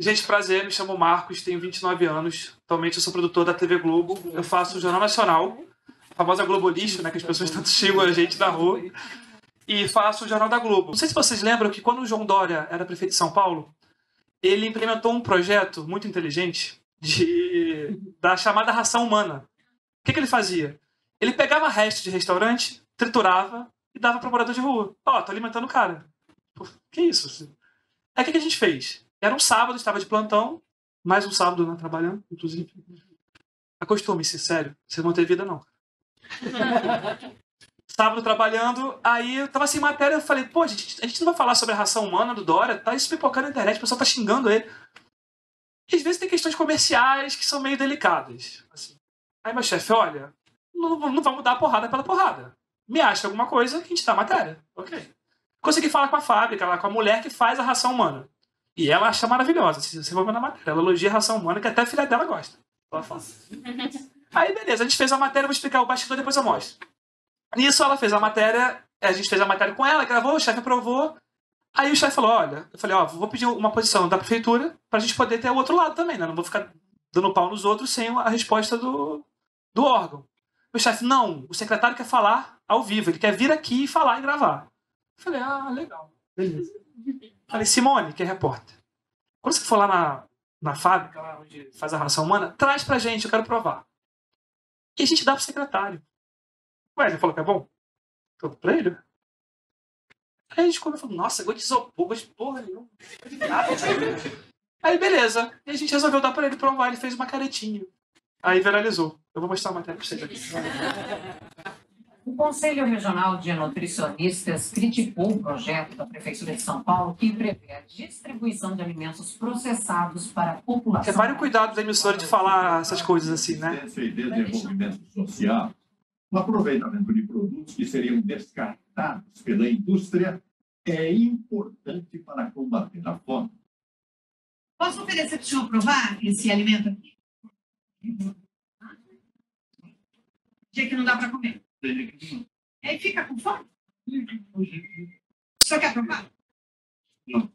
Gente, prazer, me chamo Marcos, tenho 29 anos. Atualmente eu sou produtor da TV Globo. Eu faço o Jornal Nacional, a famosa Globo Lixo, né, que as pessoas tanto xingam a gente na rua. E faço o Jornal da Globo. Não sei se vocês lembram que quando o João Dória era prefeito de São Paulo, ele implementou um projeto muito inteligente da chamada ração humana. O que ele fazia? Ele pegava resto de restaurante, triturava e dava para morador de rua. Ó, tô alimentando o cara. Pô, que isso? Aí o que a gente fez? Era um sábado, estava de plantão, mais um sábado, né, trabalhando, inclusive. Acostume-se, sério, você não tem vida, não. Sábado trabalhando, aí eu tava sem matéria, eu falei, pô, a gente não vai falar sobre a ração humana do Dória, tá isso pipocando na internet, o pessoal tá xingando ele. E às vezes tem questões comerciais que são meio delicadas. Assim. Aí meu chefe, olha, não vamos dar porrada pela porrada. Me acha alguma coisa que a gente dá matéria. Ok. Consegui falar com a fábrica, lá, com a mulher que faz a ração humana. E ela acha maravilhosa, você vai ver na matéria. Ela elogia a ração humana, que até a filha dela gosta. Ela fala. Aí beleza, a gente fez a matéria, eu vou explicar o bastidor, depois eu mostro. Nisso ela fez a matéria, a gente fez a matéria com ela, gravou, o chefe aprovou. Aí o chefe falou, olha, eu falei, ó, vou pedir uma posição da prefeitura pra gente poder ter o outro lado também, né? Não vou ficar dando pau nos outros sem a resposta do órgão. O chefe, não, o secretário quer falar ao vivo, ele quer vir aqui e falar e gravar. Eu falei, ah, legal, beleza. Falei, Simone, que é repórter, quando você for lá na fábrica, lá onde faz a ração humana, traz pra gente, eu quero provar. E a gente dá pro secretário. Ué, ele falou que é bom? Tô pra ele. Aí a gente comeu e falou, nossa, gosto de isopor, gosto de porra nenhuma. Aí beleza. E a gente resolveu dar pra ele provar, ele fez uma caretinha. Aí viralizou. Eu vou mostrar a matéria pra vocês aqui. O Conselho Regional de Nutricionistas criticou o projeto da Prefeitura de São Paulo que prevê a distribuição de alimentos processados para a população. Repare o cuidado da emissora de falar essas coisas assim, né? E desenvolvimento social, o aproveitamento de produtos que seriam descartados pela indústria é importante para combater a fome. Posso oferecer para o senhor provar esse alimento aqui? Dia que não dá para comer. E aí fica com fome? O senhor quer provar? Não.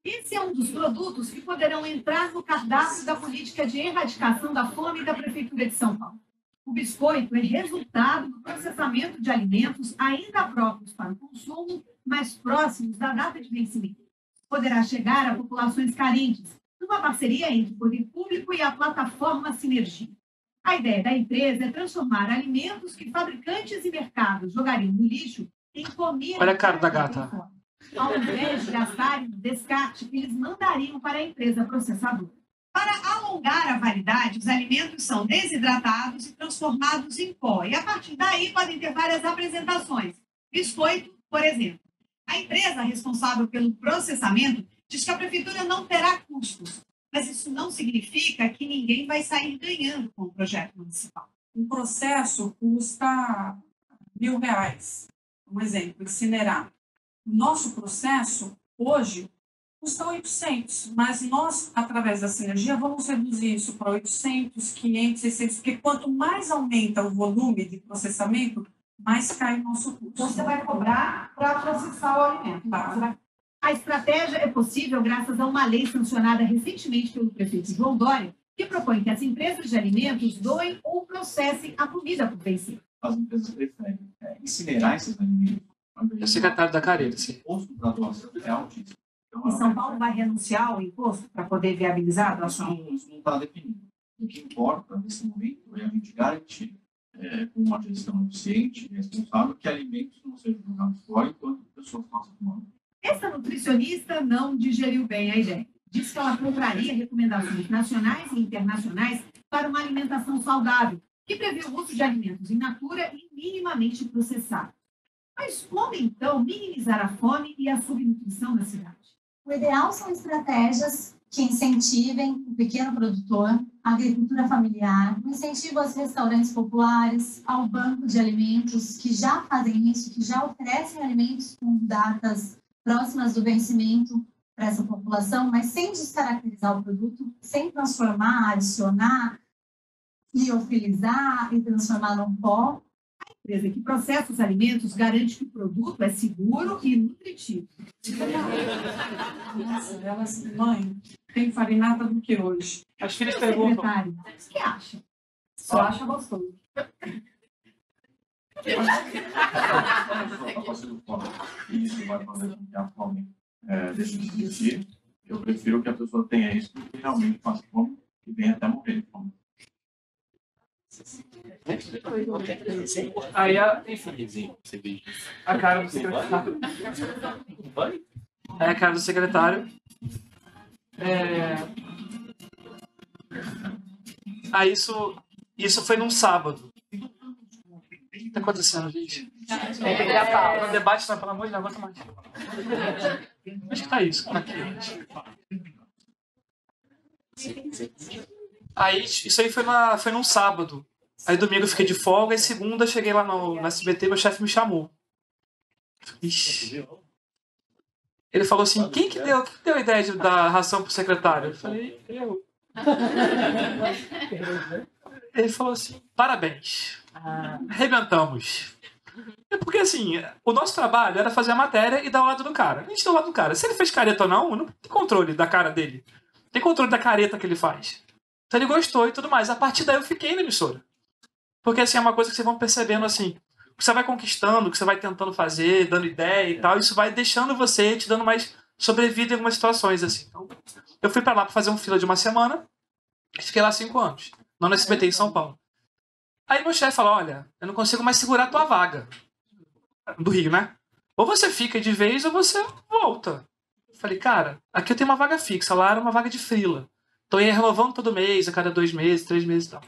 Esse é um dos produtos que poderão entrar no cardápio da política de erradicação da fome da Prefeitura de São Paulo. O biscoito é resultado do processamento de alimentos ainda próprios para o consumo, mas próximos da data de vencimento. Poderá chegar a populações carentes, numa parceria entre o poder público e a plataforma Sinergia. A ideia da empresa é transformar alimentos que fabricantes e mercados jogariam no lixo em comida. Olha a cara da gata. Ao invés de gastarem no descarte, eles mandariam para a empresa processadora. Para alongar a validade, os alimentos são desidratados e transformados em pó. E a partir daí podem ter várias apresentações. Biscoito, por exemplo. A empresa responsável pelo processamento diz que a prefeitura não terá custos. Mas isso não significa que ninguém vai sair ganhando com o projeto municipal. Um processo custa R$1.000. Um exemplo, incinerar. O nosso processo, hoje, custa 800, mas nós, através da sinergia, vamos reduzir isso para 800, 500, 600, porque quanto mais aumenta o volume de processamento, mais cai o nosso custo. Então, você vai cobrar para processar o alimento. Tá. A estratégia é possível graças a uma lei sancionada recentemente pelo prefeito João Dória, que propõe que as empresas de alimentos doem ou processem a comida por vencer. As empresas preferem incinerar esses alimentos. É o secretário da Carreira, sim. O custo da doação é altíssimo. E São Paulo vai renunciar ao imposto para poder viabilizar a doação? Isso não está definido. O que importa nesse momento é a gente garantir, com uma gestão eficiente e responsável, que alimentos não sejam jogados fora enquanto pessoas passam fome. Essa nutricionista não digeriu bem a ideia. Diz que ela contraria recomendações nacionais e internacionais para uma alimentação saudável, que prevê o uso de alimentos in natura e minimamente processados. Mas como, então, minimizar a fome e a subnutrição na cidade? O ideal são estratégias que incentivem o pequeno produtor, a agricultura familiar, o incentivo aos restaurantes populares, ao banco de alimentos que já fazem isso, que já oferecem alimentos com datas próximas do vencimento para essa população, mas sem descaracterizar o produto, sem transformar, adicionar, liofilizar e transformar num pó. A empresa que processa os alimentos garante que o produto é seguro e nutritivo. Nossa, ela assim, mãe, tem farinata do que hoje? As filhas E o perguntam. secretário, o que acha? Só acha gostoso. Está fazendo fome. E isso vai fazer com que a fome deixe de existir. Eu prefiro que a pessoa tenha isso do que realmente faça fome e venha até morrer de fome. Aí, enfim, a cara do secretário. Aí a cara do secretário. Aí isso foi num sábado. O que tá acontecendo, gente? No debate, não, pelo amor de Deus, aguenta mais. Onde que tá isso? Aqui, gente. Aí, isso aí foi num sábado. Aí domingo eu fiquei de folga, e segunda eu cheguei lá no SBT, meu chefe me chamou. Ixi. Ele falou assim, quem que deu a ideia de dar ração pro secretário? Eu falei, eu. Ele falou assim, parabéns. Arrebentamos. É porque assim, o nosso trabalho era fazer a matéria e dar o lado do cara. A gente deu o lado do cara. Se ele fez careta ou não, não tem controle da cara dele. Tem controle da careta que ele faz. Então ele gostou e tudo mais. A partir daí eu fiquei na emissora. Porque assim, é uma coisa que vocês vão percebendo assim, o que você vai conquistando, o que você vai tentando fazer, dando ideia e tal, isso vai deixando você, te dando mais sobrevida em algumas situações, assim. Então, eu fui pra lá pra fazer um fila de uma semana e fiquei lá 5 anos. Não no SBT em São Paulo. Aí meu chefe falou, olha, eu não consigo mais segurar a tua vaga. Do Rio, né? Ou você fica de vez ou você volta. Eu falei, cara, aqui eu tenho uma vaga fixa, lá era uma vaga de frila. Então eu ia renovando todo mês, a cada 2 meses, 3 meses e tal.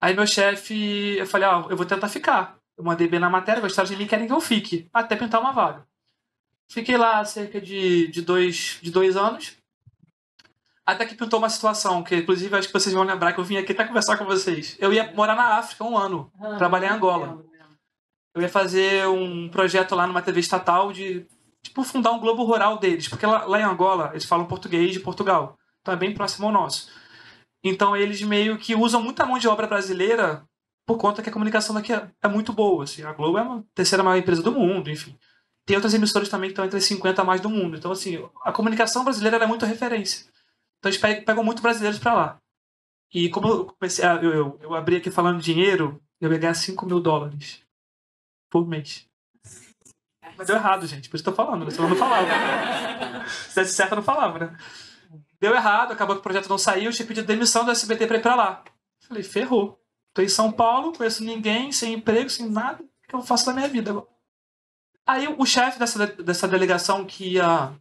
Aí meu chefe, eu falei, eu vou tentar ficar. Eu mandei bem na matéria, gostaram de mim, querem que eu fique. Até pintar uma vaga. Fiquei lá cerca de 2 anos. Até que pintou uma situação, que inclusive acho que vocês vão lembrar que eu vim aqui até conversar com vocês. Eu ia morar na África 1 ano, trabalhar em Angola. Eu ia fazer um projeto lá numa TV estatal de, tipo, fundar um globo rural deles. Porque lá em Angola, eles falam português de Portugal. Então é bem próximo ao nosso. Então eles meio que usam muita mão de obra brasileira por conta que a comunicação daqui é muito boa. Assim. A Globo é a terceira maior empresa do mundo, enfim. Tem outras emissoras também que estão entre as 50 a mais do mundo. Então, assim, a comunicação brasileira é muito referência. Então eles pegam muito brasileiros para lá. E como eu comecei eu abri aqui falando de dinheiro, eu ia ganhar $5.000 por mês. Mas deu errado, gente. Por isso que eu tô falando, né? Senão eu não falava. Se desse certo, eu não falava, né? Deu errado, acabou que o projeto não saiu, eu tinha pedido demissão do SBT pra ir pra lá. Falei, ferrou. Tô em São Paulo, conheço ninguém, sem emprego, sem nada. O que eu faço da minha vida agora? Aí o chefe dessa delegação que ia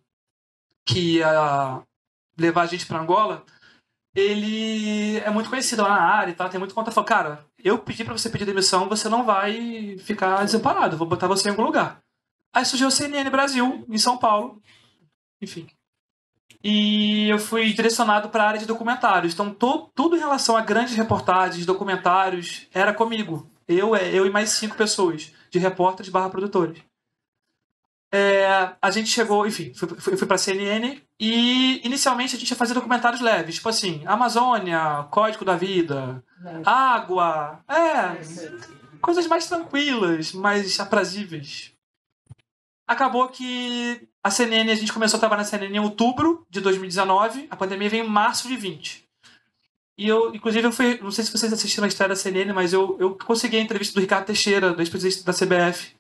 levar a gente pra Angola, ele é muito conhecido lá na área e tal, tem muito contato. Falou, cara, eu pedi pra você pedir demissão, você não vai ficar desamparado, eu vou botar você em algum lugar. Aí surgiu o CNN Brasil, em São Paulo. Enfim. E eu fui direcionado para a área de documentários. Então, tudo em relação a grandes reportagens, documentários, era comigo. Eu e mais 5 pessoas, de repórteres / produtores. A gente chegou, enfim, fui para a CNN e inicialmente a gente ia fazer documentários leves, tipo assim, Amazônia, Código da Vida, água, coisas mais tranquilas, mais aprazíveis. Acabou que a CNN, a gente começou a trabalhar na CNN em outubro de 2019, a pandemia veio em março de 20. E eu, inclusive, não sei se vocês assistiram a história da CNN, mas eu consegui a entrevista do Ricardo Teixeira, do ex-presidente da CBF.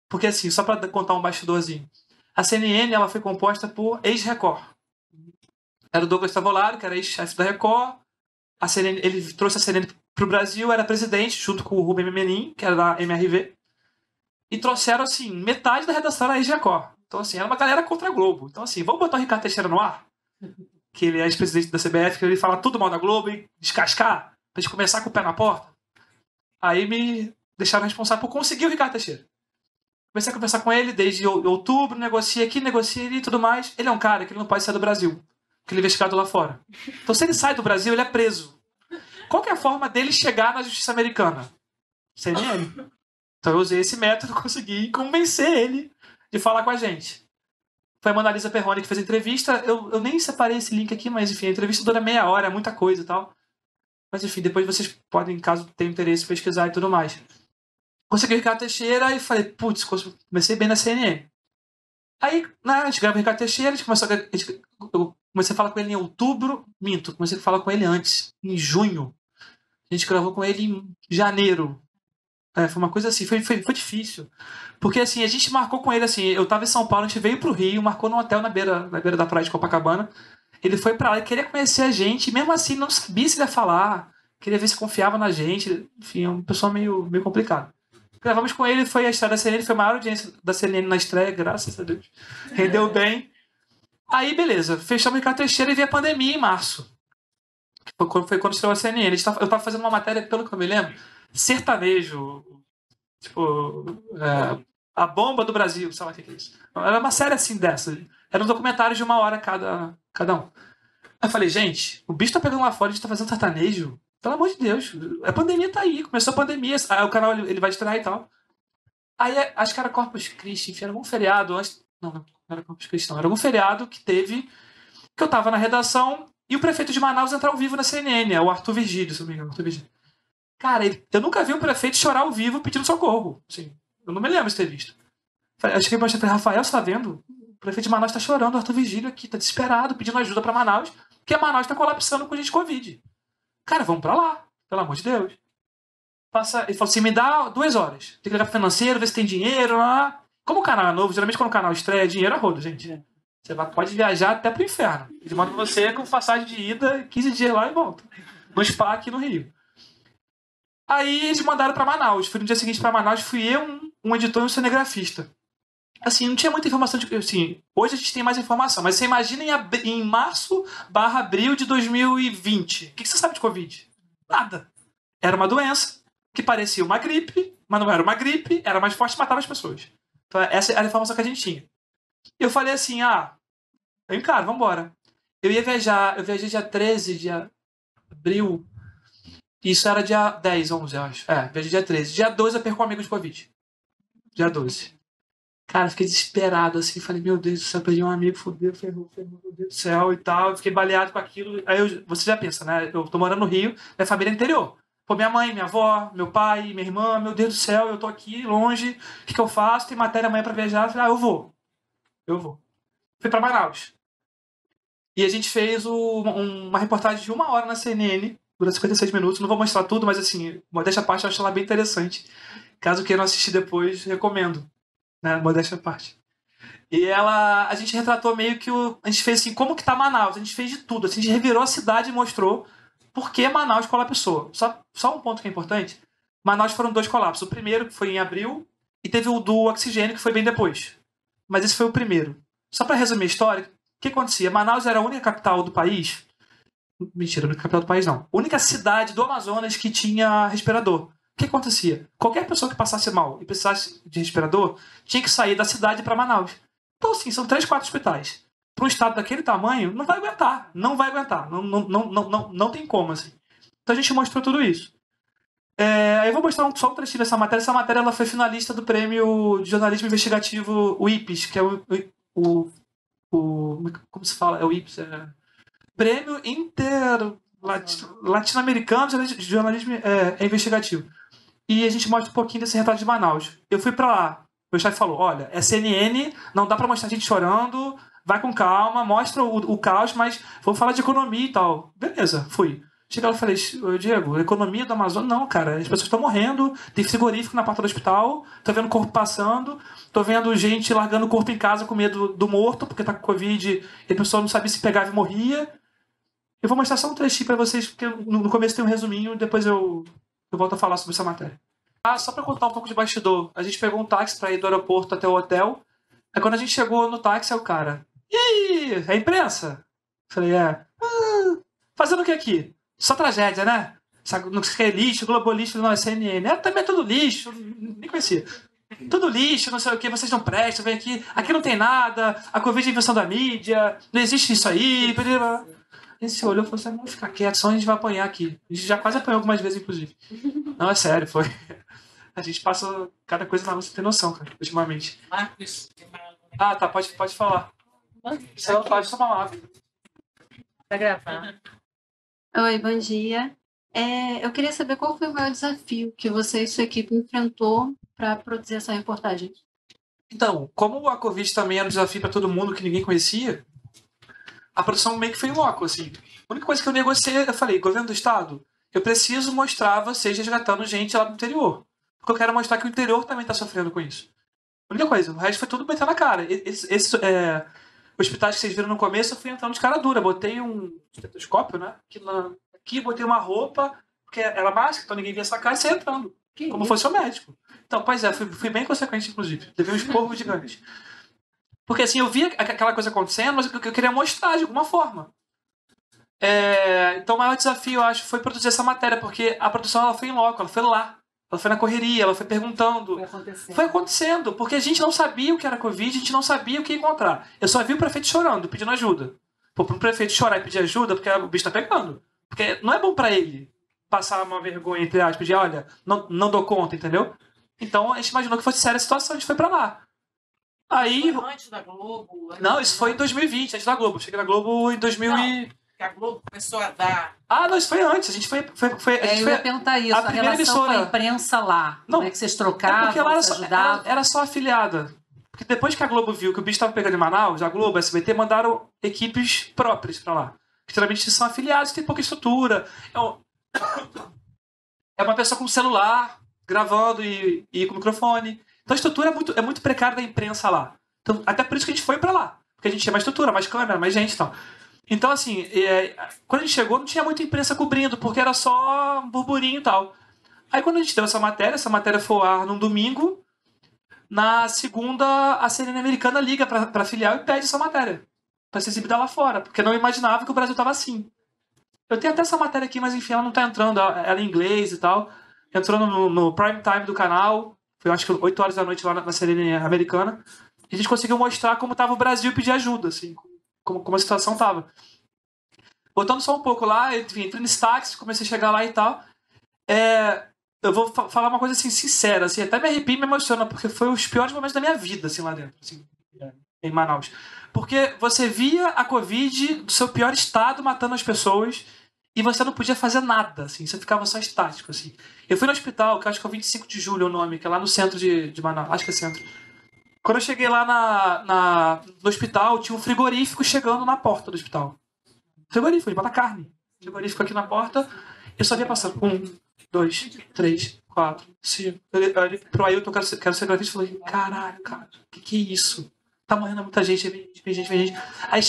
Porque assim, só para contar um bastidorzinho, a CNN ela foi composta por ex-Record. Era o Douglas Tavolaro, que era ex-chefe da Record. A CNN, ele trouxe a CNN para o Brasil, era presidente, junto com o Rubem Menin, que era da MRV. E trouxeram, assim, metade da redação era ex-Record. Então, assim, era uma galera contra a Globo. Então, assim, vamos botar o Ricardo Teixeira no ar? Que ele é ex-presidente da CBF, que ele fala tudo mal da Globo e descascar, pra gente começar com o pé na porta. Aí me deixaram responsável por conseguir o Ricardo Teixeira. Comecei a conversar com ele desde outubro, negocia aqui, negocia ali e tudo mais. Ele é um cara que ele não pode sair do Brasil, porque ele é investigado lá fora. Então, se ele sai do Brasil, ele é preso. Qual que é a forma dele chegar na justiça americana? CNN. Então eu usei esse método e consegui convencer ele de falar com a gente. Foi a Mona Lisa Perrone que fez a entrevista. Eu nem separei esse link aqui, mas enfim, a entrevista dura meia hora, é muita coisa e tal. Mas enfim, depois vocês podem, caso tenham interesse, pesquisar e tudo mais. Consegui o Ricardo Teixeira e falei, putz, comecei bem na CNN. Aí, né, a gente gravou o Ricardo Teixeira, eu comecei a falar com ele em outubro, comecei a falar com ele antes, em junho. A gente gravou com ele em janeiro. Foi uma coisa assim, foi difícil. Porque assim, a gente marcou com ele assim, eu tava em São Paulo, a gente veio pro Rio, marcou num hotel na beira da praia de Copacabana. Ele foi pra lá e queria conhecer a gente, e mesmo assim não sabia se ele ia falar, queria ver se confiava na gente. Enfim, é uma pessoa meio complicada. Gravamos com ele, foi a estreia da CNN, foi a maior audiência da CNN na estreia, graças a Deus. Rendeu bem. Aí, beleza, fechamos o Ricardo Teixeira e veio a pandemia em março. Foi quando estreou a CNN. Eu tava fazendo uma matéria, pelo que eu me lembro, sertanejo, tipo, a bomba do Brasil, sei lá o que é isso. Era uma série assim dessa. Era um documentário de 1 hora cada um. Aí eu falei, gente, o bicho tá pegando lá fora, a gente tá fazendo sertanejo. Pelo amor de Deus, a pandemia tá aí, começou a pandemia, aí o canal ele vai estrear e tal. Aí acho que era Corpus Christi, enfim, era algum feriado antes. Não era Corpus Christi, não. Era algum feriado que teve, que eu tava na redação e o prefeito de Manaus entrou ao vivo na CNN, o Arthur Virgílio, se não me engano, Arthur Virgílio. Cara, eu nunca vi um prefeito chorar ao vivo pedindo socorro. Assim, eu não me lembro de ter visto. Eu cheguei pra falei, Rafael, você tá vendo? O prefeito de Manaus tá chorando, o Arthur Virgílio aqui, tá desesperado, pedindo ajuda pra Manaus, porque a Manaus tá colapsando com gente Covid. Cara, vamos pra lá, pelo amor de Deus. Ele falou assim, me dá 2 horas. Tem que ligar pro financeiro, ver se tem dinheiro lá. Como o canal é novo, geralmente quando o canal estreia, dinheiro é rodo, gente. Você pode viajar até pro inferno. Ele manda você com passagem de ida, 15 dias lá e volta. No spa aqui no Rio. Aí eles mandaram pra Manaus. Fui no dia seguinte pra Manaus, fui eu, um editor e um cinegrafista. Assim, não tinha muita informação. Assim, hoje a gente tem mais informação, mas você imagina em março/abril de 2020. O que você sabe de Covid? Nada. Era uma doença que parecia uma gripe, mas não era uma gripe, era mais forte e matava as pessoas. Então essa era a informação que a gente tinha. E eu falei assim, eu encaro, vambora. Eu viajei dia 13 de abril. Isso era dia 10, 11, eu acho. Viajei dia 13. Dia 12 eu perco um amigo de Covid. Dia 12. Cara, eu fiquei desesperado, assim. Falei, meu Deus do céu, perdi um amigo, fodeu, ferrou, meu Deus do céu e tal. Eu fiquei baleado com aquilo. Aí você já pensa, né? Eu tô morando no Rio, minha família é interior. Pô, minha mãe, minha avó, meu pai, minha irmã, meu Deus do céu, eu tô aqui, longe. O que eu faço? Tem matéria amanhã pra viajar. Eu falei, eu vou. Fui pra Manaus. E a gente fez uma reportagem de 1 hora na CNN, durante 56 minutos. Não vou mostrar tudo, mas assim, modéstia à parte, eu acho ela bem interessante. Caso queiram assistir depois, recomendo. Né? Modéstia à parte. E a gente retratou meio que a gente fez assim, como que tá Manaus? A gente fez de tudo. Assim, a gente revirou a cidade e mostrou por que Manaus colapsou. Só um ponto que é importante. Manaus foram 2 colapsos. O primeiro foi em abril e teve o do oxigênio, que foi bem depois. Mas esse foi o primeiro. Só para resumir a história, o que acontecia? Manaus era a única capital do país. Mentira, não é capital do país, não. Única cidade do Amazonas que tinha respirador. O que acontecia? Qualquer pessoa que passasse mal e precisasse de respirador tinha que sair da cidade para Manaus. Então, assim, são 3, 4 hospitais. Para um estado daquele tamanho, não vai aguentar. Não vai aguentar. Não tem como, assim. Então a gente mostrou tudo isso. Eu vou mostrar só um trechinho dessa matéria. Essa matéria ela foi finalista do prêmio de jornalismo investigativo, o IPES, que é como se fala? É o IPES, Prêmio Latino-Americano de Jornalismo Investigativo. E a gente mostra um pouquinho desse retrato de Manaus. Eu fui pra lá. Meu chefe falou, olha, é CNN, não dá pra mostrar a gente chorando, vai com calma, mostra o caos, mas vamos falar de economia e tal. Beleza, fui. Cheguei lá e falei, Diego, economia do Amazonas? Não, cara, as pessoas estão morrendo, tem frigorífico na porta do hospital, tô vendo corpo passando, tô vendo gente largando o corpo em casa com medo do morto, porque tá com Covid e a pessoa não sabia se pegava e morria. Eu vou mostrar só um trechinho pra vocês, porque no começo tem um resuminho, depois eu volto a falar sobre essa matéria. Só pra contar um pouco de bastidor, a gente pegou um táxi pra ir do aeroporto até o hotel, aí quando a gente chegou no táxi, é o cara, e aí, é a imprensa? Falei, fazendo o que aqui? Só tragédia, né? Não sei o que é lixo, globalista, não, é CNN. Também é tudo lixo, nem conhecia. Tudo lixo, não sei o que, vocês não prestam, vem aqui não tem nada, a Covid é invenção da mídia, não existe isso aí. A gente se olhou e falou assim, vamos ficar quieto, senão a gente vai apanhar aqui. A gente já quase apanhou algumas vezes, inclusive. Não, é sério, foi. A gente passa cada coisa na nossa tem noção, cara, ultimamente. Marcos. Tá, pode falar. Você não pode tomar água. Tá gravando. Oi, bom dia. Eu queria saber qual foi o maior desafio que você e sua equipe enfrentou para produzir essa reportagem. Então, como a Covid também era um desafio para todo mundo que ninguém conhecia, a produção meio que foi em loco, assim. A única coisa que eu negociei, eu falei, governo do estado, eu preciso mostrar vocês resgatando gente lá do interior. Porque eu quero mostrar que o interior também está sofrendo com isso. A única coisa, o resto foi tudo metendo na cara. Hospitais que vocês viram no começo, eu fui entrando de cara dura. Botei um estetoscópio, né? Aqui botei uma roupa, porque era máscara, então ninguém via essa cara e saia entrando. Como fosse o médico. Então, pois é, fui bem consequente, inclusive. Levei um esporro gigante. Porque assim, eu via aquela coisa acontecendo, mas eu queria mostrar de alguma forma. Então o maior desafio, eu acho, foi produzir essa matéria, porque a produção ela foi em loco, ela foi lá. Ela foi na correria, ela foi perguntando. Foi acontecendo, porque a gente não sabia o que era Covid, a gente não sabia o que encontrar. Eu só vi o prefeito chorando, pedindo ajuda. Pô, para um prefeito chorar e pedir ajuda, porque o bicho tá pegando. Porque não é bom para ele passar uma vergonha, entre aspas, de olha, não dou conta, entendeu? Então a gente imaginou que fosse séria a situação, a gente foi pra lá. Aí. Foi antes da Globo? Não, isso foi em 2020, antes da Globo. Cheguei na Globo em 2000 que a Globo começou a dar... Ah, não, isso foi antes. A gente foi eu ia perguntar isso. A relação com a imprensa lá. Não, como é que vocês trocavam, porque ela era só afiliada. Porque depois que a Globo viu que o bicho estava pegando em Manaus, a Globo, a SBT, mandaram equipes próprias para lá. Que geralmente são afiliados, tem pouca estrutura. É uma pessoa com celular, gravando e com microfone. Então a estrutura é muito precária da imprensa lá. Então, até por isso que a gente foi para lá. Porque a gente tinha mais estrutura, mais câmera, mais gente e tal. Então, assim, quando a gente chegou, não tinha muita imprensa cobrindo, porque era só um burburinho e tal. Aí, quando a gente deu essa matéria foi ao ar num domingo. Na segunda, a CNN americana liga pra filial e pede essa matéria. Pra ser exibida lá fora, porque não imaginava que o Brasil tava assim. Eu tenho até essa matéria aqui, mas enfim, ela não tá entrando. Ela é em inglês e tal. Entrou no prime time do canal. Foi, acho que 8 horas da noite lá na CNN americana. E a gente conseguiu mostrar como tava o Brasil e pedir ajuda, assim. Como a situação tava. Botando só um pouco lá, enfim, entrei nesse táxi, comecei a chegar lá e tal. Eu vou falar uma coisa assim, sincera, assim, até me arrepio e me emociona, porque foi os piores momentos da minha vida, assim, lá dentro, assim, em Manaus. Porque você via a Covid do seu pior estado matando as pessoas e você não podia fazer nada, assim, você ficava só estático, assim. Eu fui no hospital, que acho que é o 25 de julho o nome, que é lá no centro de Manaus, acho que é centro. Quando eu cheguei lá no hospital, tinha um frigorífico chegando na porta do hospital. Frigorífico, de botar carne. Frigorífico aqui na porta. Eu só via passando. 1, 2, 3, 4, 5. Eu olhei pro Ailton, quero ser grafite, e falei, caralho, cara, que é isso? Tá morrendo muita gente, vem gente. Aí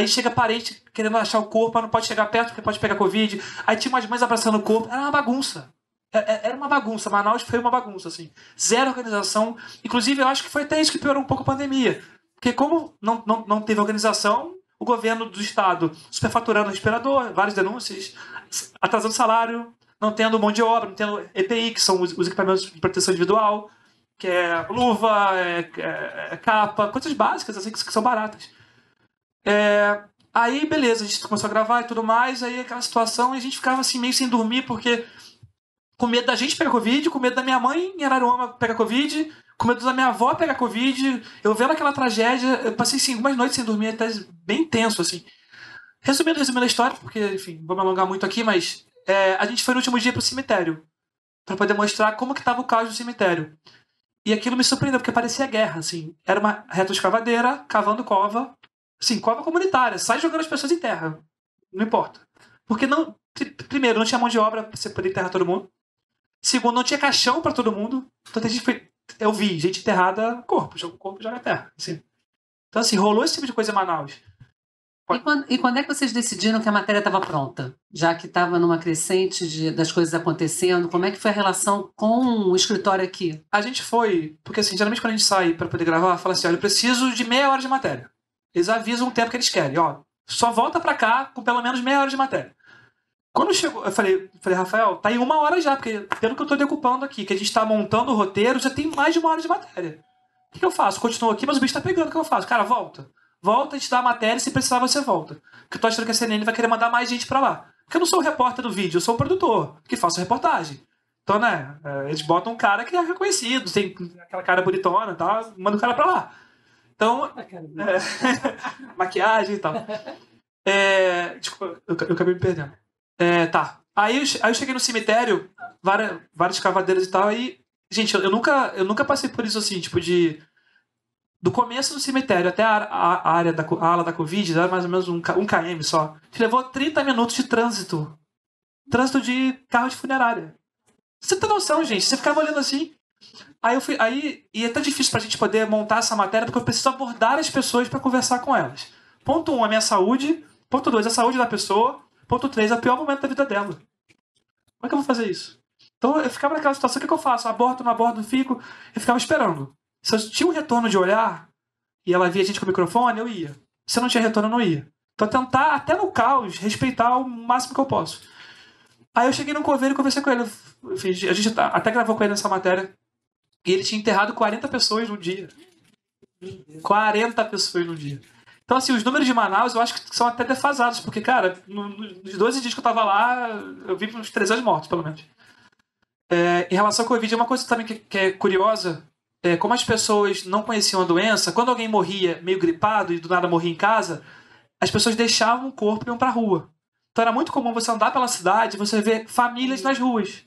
chega parente querendo achar o corpo, mas não pode chegar perto porque pode pegar Covid. Aí tinha umas mães abraçando o corpo. Era uma bagunça. Era uma bagunça. Manaus foi uma bagunça, assim. Zero organização. Inclusive, eu acho que foi até isso que piorou um pouco a pandemia. Porque como não teve organização, o governo do estado superfaturando o respirador, várias denúncias, atrasando salário, não tendo mão de obra, não tendo EPI, que são os equipamentos de proteção individual, que é luva, capa, coisas básicas, assim, que são baratas. Aí, beleza, a gente começou a gravar e tudo mais, aí aquela situação, e a gente ficava assim, meio sem dormir, porque com medo da gente pegar Covid, com medo da minha mãe em Araruama pegar Covid, com medo da minha avó pegar Covid. Eu vendo aquela tragédia, eu passei assim, algumas noites sem dormir, até bem tenso, assim. Resumindo a história, porque, enfim, vou me alongar muito aqui, mas a gente foi no último dia pro cemitério, para poder mostrar como que tava o caos do cemitério. E aquilo me surpreendeu, porque parecia guerra, assim. Era uma retroescavadeira, cavando cova, assim, cova comunitária, sai jogando as pessoas em terra. Não importa. Porque não... Primeiro, não tinha mão de obra pra você poder enterrar todo mundo. Segundo, não tinha caixão pra todo mundo. Então a gente foi... Eu vi gente enterrada, corpo joga terra. Assim. Então, assim, rolou esse tipo de coisa em Manaus. E quando é que vocês decidiram que a matéria estava pronta? Já que estava numa crescente das coisas acontecendo, como é que foi a relação com o escritório aqui? A gente foi... Porque, assim, geralmente quando a gente sai pra poder gravar, fala assim, olha, eu preciso de meia hora de matéria. Eles avisam o tempo que eles querem. Ó, só volta pra cá com pelo menos meia hora de matéria. Quando chegou, eu falei, Rafael, tá em 1 hora já, porque pelo que eu tô decupando aqui, que a gente tá montando o roteiro, já tem mais de 1 hora de matéria. O que eu faço? Continuo aqui, mas o bicho tá pegando, o que eu faço? Cara, volta. Volta, a gente dá a matéria, se precisar você volta. Porque eu tô achando que a CNN vai querer mandar mais gente pra lá. Porque eu não sou o repórter do vídeo, eu sou o produtor, que faço a reportagem. Então, né, eles botam um cara que é reconhecido, tem aquela cara bonitona e tal, manda o cara pra lá. Então, maquiagem e tal. Desculpa, eu acabei me perdendo. Tá. Aí eu cheguei no cemitério, várias cavadeiras e tal, aí... Gente, eu nunca passei por isso assim, tipo de... Do começo do cemitério até a ala da Covid, era mais ou menos um km só. Levou 30 minutos de trânsito. Trânsito de carro de funerária. Você tem noção, gente? Você ficava olhando assim. E é tão difícil pra gente poder montar essa matéria porque eu preciso abordar as pessoas pra conversar com elas. Ponto 1, a minha saúde. Ponto 2, a saúde da pessoa. Ponto 3, é o pior momento da vida dela. Como é que eu vou fazer isso? Então eu ficava naquela situação, o que eu faço? Aborto, não aborto, fico. Eu ficava esperando. Se eu tinha um retorno de olhar e ela via a gente com o microfone, eu ia. Se eu não tinha retorno, eu não ia. Então tentar, até no caos, respeitar o máximo que eu posso. Aí eu cheguei no coveiro e conversei com ele. A gente até gravou com ele nessa matéria. E ele tinha enterrado 40 pessoas num dia. 40 pessoas num dia. Então, assim, os números de Manaus eu acho que são até defasados. Porque, cara, nos 12 dias que eu tava lá, eu vi uns 300 mortos, pelo menos. Em relação ao Covid, uma coisa também que é curiosa. Como as pessoas não conheciam a doença, quando alguém morria meio gripado e do nada morria em casa, as pessoas deixavam o corpo e iam pra rua. Então era muito comum você andar pela cidade e você ver famílias nas ruas.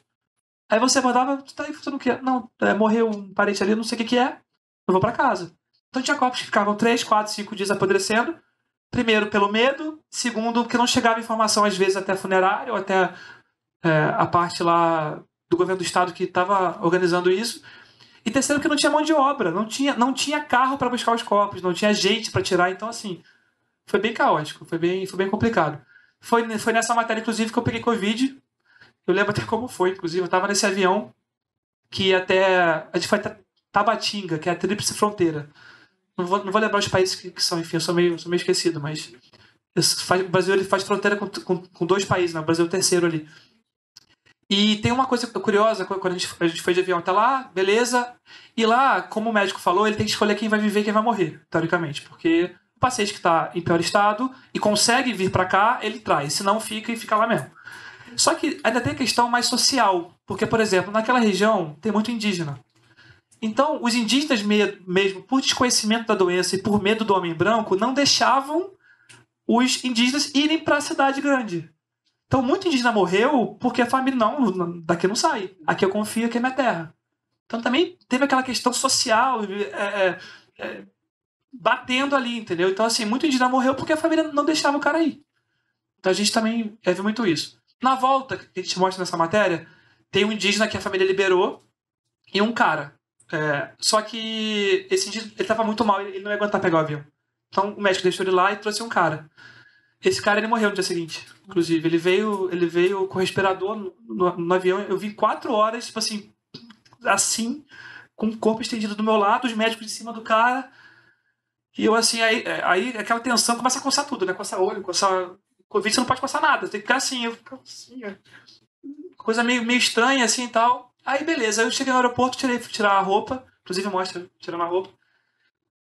Aí você abordava, tá aí fazendo o quê? Não, morreu um parente ali, não sei o que é, eu vou pra casa. Então tinha corpos que ficavam 3, 4, 5 dias apodrecendo. Primeiro, pelo medo. Segundo, porque não chegava informação, às vezes, até a funerária ou até a parte lá do governo do estado que estava organizando isso. E terceiro, que não tinha mão de obra, não tinha carro para buscar os corpos, não tinha gente para tirar. Então, assim, foi bem caótico, foi bem complicado. Foi nessa matéria, inclusive, que eu peguei Covid. Eu lembro até como foi, inclusive. Eu estava nesse avião que a gente foi até Tabatinga, que é a tríplice fronteira. Não vou lembrar os países que são, enfim, eu sou meio esquecido, mas o Brasil ele faz fronteira com 2 países, né? O Brasil é o terceiro ali. E tem uma coisa curiosa, quando a gente foi de avião até lá, beleza, e lá, como o médico falou, ele tem que escolher quem vai viver e quem vai morrer, teoricamente, porque o paciente que está em pior estado e consegue vir para cá, ele traz, se não fica e fica lá mesmo. Só que ainda tem a questão mais social, porque, por exemplo, naquela região tem muito indígena. Então, os indígenas mesmo, por desconhecimento da doença e por medo do homem branco, não deixavam os indígenas irem para a cidade grande. Então, muito indígena morreu porque a família, não, daqui não sai. Aqui eu confio, aqui é minha terra. Então, também teve aquela questão social, batendo ali, entendeu? Então, assim, muito indígena morreu porque a família não deixava o cara ir. Então, a gente também viu muito isso. Na volta, que a gente mostra nessa matéria, tem um indígena que a família liberou e um cara. Só que esse indígena, ele estava muito mal, ele não ia aguentar pegar o avião. Então, o médico deixou ele lá e trouxe um cara. Esse cara, ele morreu no dia seguinte, inclusive. Ele veio com respirador no avião. Eu vi 4 horas, tipo assim, com o corpo estendido do meu lado, os médicos em cima do cara. E eu, assim, aí aquela tensão começa a coçar tudo, né? Coçar olho, coçar... Covid, você não pode coçar nada, tem que ficar assim. Eu fico assim, coisa meio estranha, assim, e tal. Aí, beleza. Aí eu cheguei no aeroporto, fui tirar a roupa. Inclusive, mostra, tirando a roupa.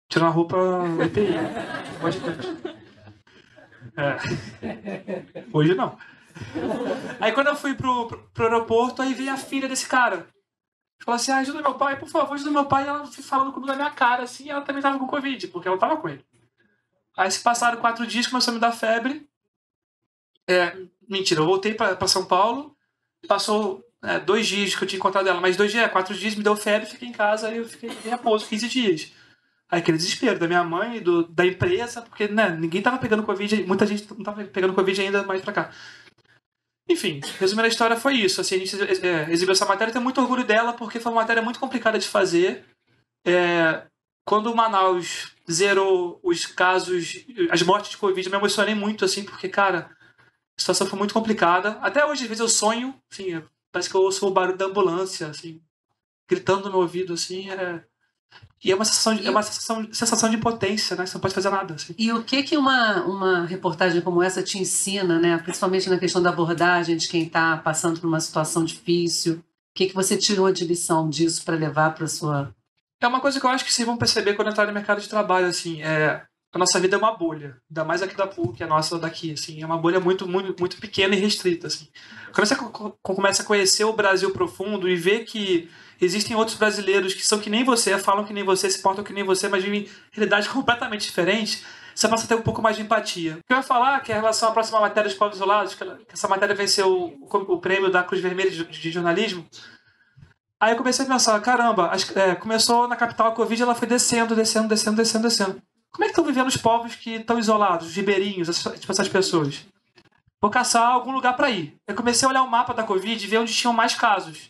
Tirando a roupa, EPI. Pode ver. Hoje não. Aí quando eu fui pro aeroporto, aí veio a filha desse cara. Falou assim, ajuda meu pai, por favor, ajuda meu pai. E ela falando comigo na minha cara, assim, ela também tava com Covid, porque ela tava com ele. Aí se passaram 4 dias, começou a me dar febre. Mentira, eu voltei pra São Paulo. Passou 2 dias que eu tinha encontrado ela, mas 4 dias me deu febre, fiquei em casa, aí eu fiquei em repouso 15 dias. Aí aquele desespero da minha mãe e da empresa, porque ninguém tava pegando Covid, muita gente não tava pegando Covid ainda mais pra cá. Enfim, resumindo a história, foi isso. Assim, a gente exibiu essa matéria e tenho muito orgulho dela, porque foi uma matéria muito complicada de fazer. Quando o Manaus zerou os casos, as mortes de Covid, eu me emocionei muito, assim, porque, cara, a situação foi muito complicada. Até hoje, às vezes, eu sonho, assim, parece que eu ouço o barulho da ambulância, assim, gritando no meu ouvido, assim, E é uma sensação de impotência, né? Você não pode fazer nada. Assim. E o que uma reportagem como essa te ensina, né? Principalmente na questão da abordagem de quem está passando por uma situação difícil? O que você tirou de lição disso para levar para a sua... É uma coisa que eu acho que vocês vão perceber quando entrar no mercado de trabalho, assim, a nossa vida é uma bolha, ainda mais aqui da PUC, a nossa daqui, assim, é uma bolha muito, muito, muito pequena e restrita, assim. Quando você começa a conhecer o Brasil profundo e ver que existem outros brasileiros que são que nem você, falam que nem você, se portam que nem você, mas vivem realidades completamente diferentes, você passa a ter um pouco mais de empatia. O que eu ia falar, que é em relação à próxima matéria dos povos isolados, que essa matéria venceu o prêmio da Cruz Vermelha de jornalismo. Aí eu comecei a pensar, caramba, começou na capital a Covid, ela foi descendo. Como é que estão vivendo os povos que estão isolados, os ribeirinhos, essas pessoas? Vou caçar algum lugar para ir. Eu comecei a olhar o mapa da Covid e ver onde tinham mais casos.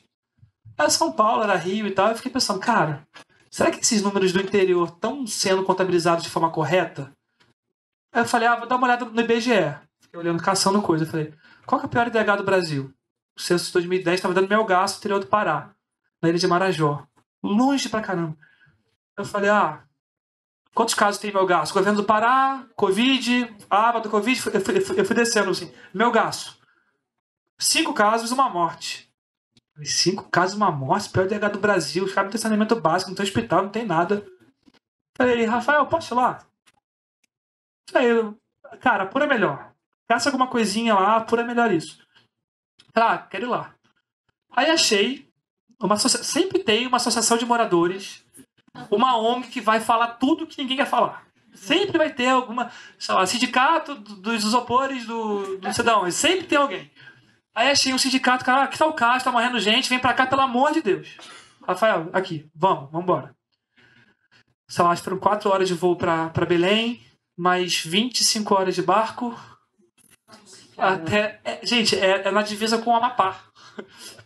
Era São Paulo, era Rio e tal. Eu fiquei pensando, cara, será que esses números do interior estão sendo contabilizados de forma correta? Aí eu falei, vou dar uma olhada no IBGE. Fiquei olhando, caçando coisa. Eu falei, qual que é o pior IDH do Brasil? O censo de 2010 estava dando Melgaço, interior do Pará, na ilha de Marajó. Longe pra caramba. Eu falei, quantos casos tem Melgaço? Governo do Pará, Covid, aba do Covid, eu fui descendo assim. Melgaço. 5 casos, uma morte. 5 casos, uma morte, pior IDH do Brasil. Os caras não têm saneamento básico, não tem hospital, não tem nada. Falei, Rafael, posso ir lá? Falei, cara, apura melhor. Caça alguma coisinha lá, apura melhor isso. Quero ir lá. Aí achei, sempre tem uma associação de moradores, uma ONG que vai falar tudo que ninguém quer falar. Sempre vai ter alguma, sei lá, sindicato dos isopores do Cidadão. Sempre tem alguém. Aí achei um sindicato, cara, aqui tá o Castro, tá morrendo gente, vem pra cá, pelo amor de Deus. Rafael, aqui, vamos embora. Sei lá, foram 4 horas de voo pra Belém, mais 25 horas de barco. Gente, é na divisa com o Amapá.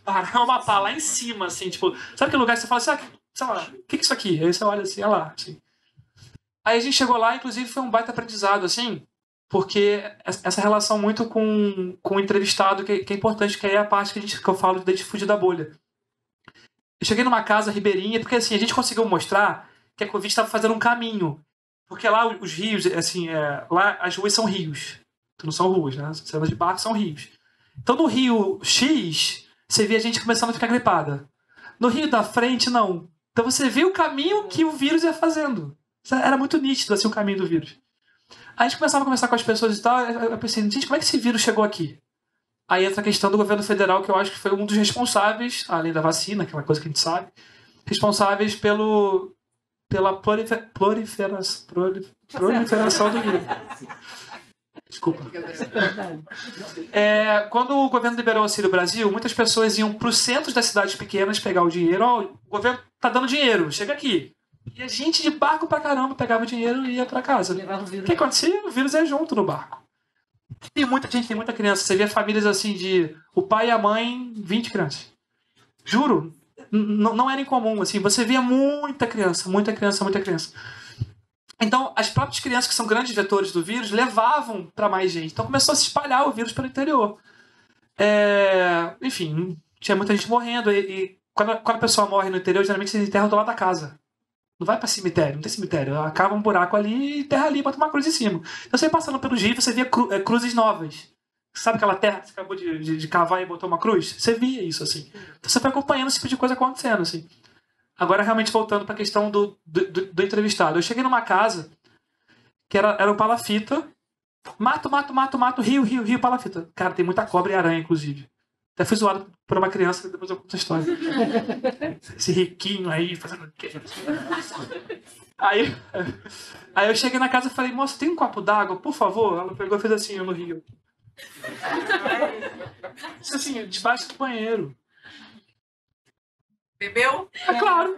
É o Amapá, lá em cima, assim, tipo... Sabe aquele lugar que você fala assim, sei lá, o que é isso aqui? Aí você olha assim, olha lá, assim. Aí a gente chegou lá, inclusive foi um baita aprendizado, assim, porque essa relação muito com o entrevistado, que é importante, que é a parte que eu falo de fugir da bolha. Eu cheguei numa casa ribeirinha, porque assim, a gente conseguiu mostrar que a Covid estava fazendo um caminho. Porque lá os rios, assim, lá as ruas são rios. Então não são ruas, né? As cenas de barco são rios. Então no rio X, você via a gente começando a ficar gripada. No rio da frente, não. Então você vê o caminho que o vírus ia fazendo. Era muito nítido, assim, o caminho do vírus. Aí a gente começava a conversar com as pessoas e tal, eu pensei, gente, como é que esse vírus chegou aqui? Aí entra a questão do governo federal, que eu acho que foi um dos responsáveis, além da vacina, que é uma coisa que a gente sabe, responsáveis pela proliferação do vírus. Desculpa. Quando o governo liberou o Auxílio Brasil, muitas pessoas iam para os centros das cidades pequenas pegar o dinheiro. O governo tá dando dinheiro, chega aqui. E a gente de barco pra caramba pegava o dinheiro e ia pra casa. O que acontecia? O vírus é junto no barco. Tem muita gente, tem muita criança. Você vê famílias assim de o pai e a mãe, 20 crianças. Juro, não era incomum. Assim, você via muita criança. Então, as próprias crianças que são grandes vetores do vírus levavam para mais gente. Então começou a se espalhar o vírus pelo interior. Enfim, tinha muita gente morrendo. E quando a pessoa morre no interior, geralmente se enterra do lado da casa. Não vai para cemitério, não tem cemitério. Acaba um buraco ali e enterra ali, bota uma cruz em cima. Então você passando pelo Rio, você via cruzes novas. Sabe aquela terra que você acabou de cavar e botou uma cruz? Você via isso, assim. Então você foi acompanhando esse tipo de coisa acontecendo, assim. Agora, realmente, voltando para a questão do entrevistado. Eu cheguei numa casa que era um palafita. Mato, rio, palafita. Cara, tem muita cobra e aranha, inclusive. Até fui zoado por uma criança, depois eu conto a história. Esse riquinho aí, fazendo o quê? Aí eu cheguei na casa e falei, moça, tem um copo d'água, por favor? Ela pegou e fez assim, eu no rio. Isso assim, debaixo do banheiro. Bebeu? Claro.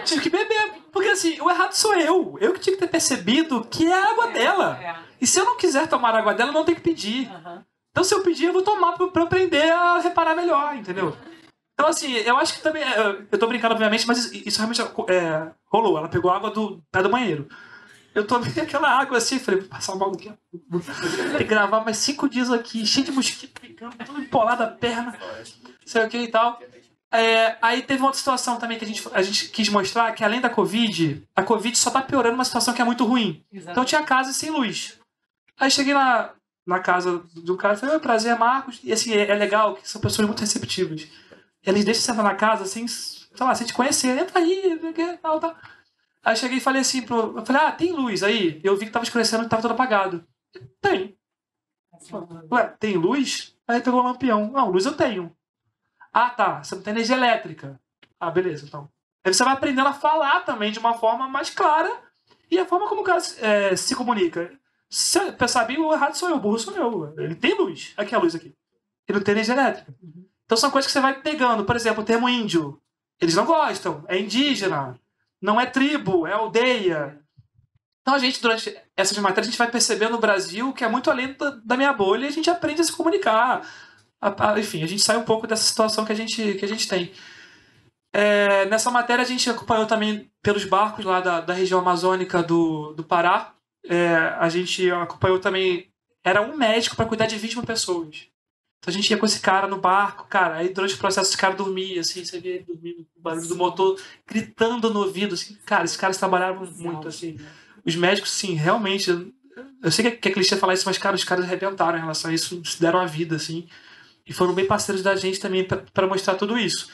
Tive que beber. Porque assim, o errado sou eu. Eu que tinha que ter percebido que é a água dela. E se eu não quiser tomar a água dela, eu não tenho que pedir. Então se eu pedir, eu vou tomar pra aprender a reparar melhor, entendeu? Então assim, eu acho que também... Eu tô brincando, obviamente, mas isso realmente rolou. Ela pegou a água do pé do banheiro. Eu tomei aquela água assim, falei, vou passar mal aqui. Tem que gravar mais 5 dias aqui, cheio de mosquito picando, tudo empolado a perna, sei o que e tal. Aí teve uma outra situação também que a gente quis mostrar, que além da Covid, a Covid só tá piorando uma situação que é muito ruim. Então tinha casa sem luz. Aí cheguei na casa de um cara e falei, prazer, Marcos. E assim, é legal que são pessoas muito receptivas. Eles deixam você entrar na casa, assim, sei lá, sem te conhecer, entra aí, tal. Aí cheguei e falei assim, eu falei, tem luz aí? Eu vi que tava escurecendo e tava tudo apagado. Tem. Ué, tem luz? Aí pegou o lampião. Não, luz eu tenho. Tá, você não tem energia elétrica. Beleza, então. Aí você vai aprendendo a falar também de uma forma mais clara E a forma como o cara se comunica. Se pensar bem, o errado sou eu, o burro sou eu. Ele tem luz. Aqui é a luz aqui. Ele não tem energia elétrica. Então são coisas que você vai pegando. Por exemplo, o termo índio. Eles não gostam. É indígena. Não é tribo, é aldeia. Então a gente, durante essas matérias, a gente vai percebendo no Brasil que é muito além da minha bolha e a gente aprende a se comunicar. Enfim, a gente sai um pouco dessa situação que a gente tem. Nessa matéria a gente acompanhou também pelos barcos lá da região amazônica do Pará. A gente acompanhou também... Era um médico para cuidar de 20 mil pessoas. Então a gente ia com esse cara no barco, cara, aí durante o processo esse cara dormia, assim, você via ele dormindo, o barulho do motor, gritando no ouvido, assim, cara, esses caras trabalhavam muito, assim. Os médicos, sim, realmente, eu sei que é clichê falar isso, mas, cara, os caras arrebentaram em relação a isso, se deram a vida, assim, e foram bem parceiros da gente também para mostrar tudo isso.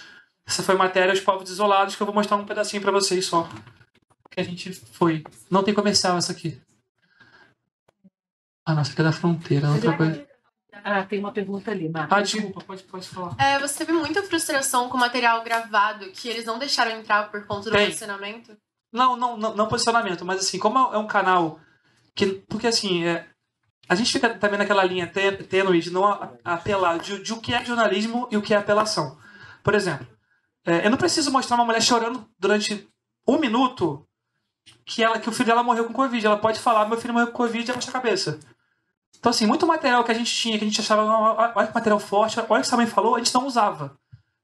Essa foi a matéria Os Povos Isolados, que eu vou mostrar um pedacinho para vocês só, que a gente foi. Não tem comercial essa aqui. Ah, nossa, aqui é da fronteira, outra coisa. Tem uma pergunta ali, Marcos. Desculpa, pode falar. Você teve muita frustração com o material gravado que eles não deixaram entrar por conta do posicionamento? Não posicionamento, mas assim, como é um canal que... Porque assim, a gente fica também naquela linha tênue de não apelar de o que é jornalismo e o que é apelação. Por exemplo, eu não preciso mostrar uma mulher chorando durante 1 minuto que o filho dela morreu com Covid. Ela pode falar, meu filho morreu com Covid e abaixa a cabeça. Então, assim, muito material que a gente tinha, que a gente achava, olha que material forte, olha o que sua mãe falou, a gente não usava.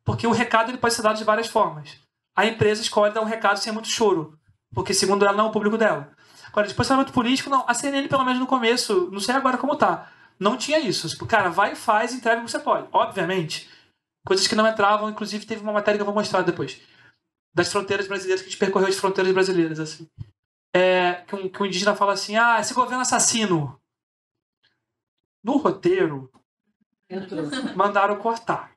Porque o recado ele pode ser dado de várias formas. A empresa escolhe dar um recado sem muito choro, porque, segundo ela, não é o público dela. Agora, de posicionamento político, não. A CNN, pelo menos no começo, não sei agora como tá, não tinha isso. Tipo, cara, vai e faz, entrega o que você pode. Obviamente, coisas que não entravam, inclusive teve uma matéria que eu vou mostrar depois, das fronteiras brasileiras, que a gente percorreu as fronteiras brasileiras, assim. Que um indígena fala assim, esse governo assassino. No roteiro, mandaram cortar.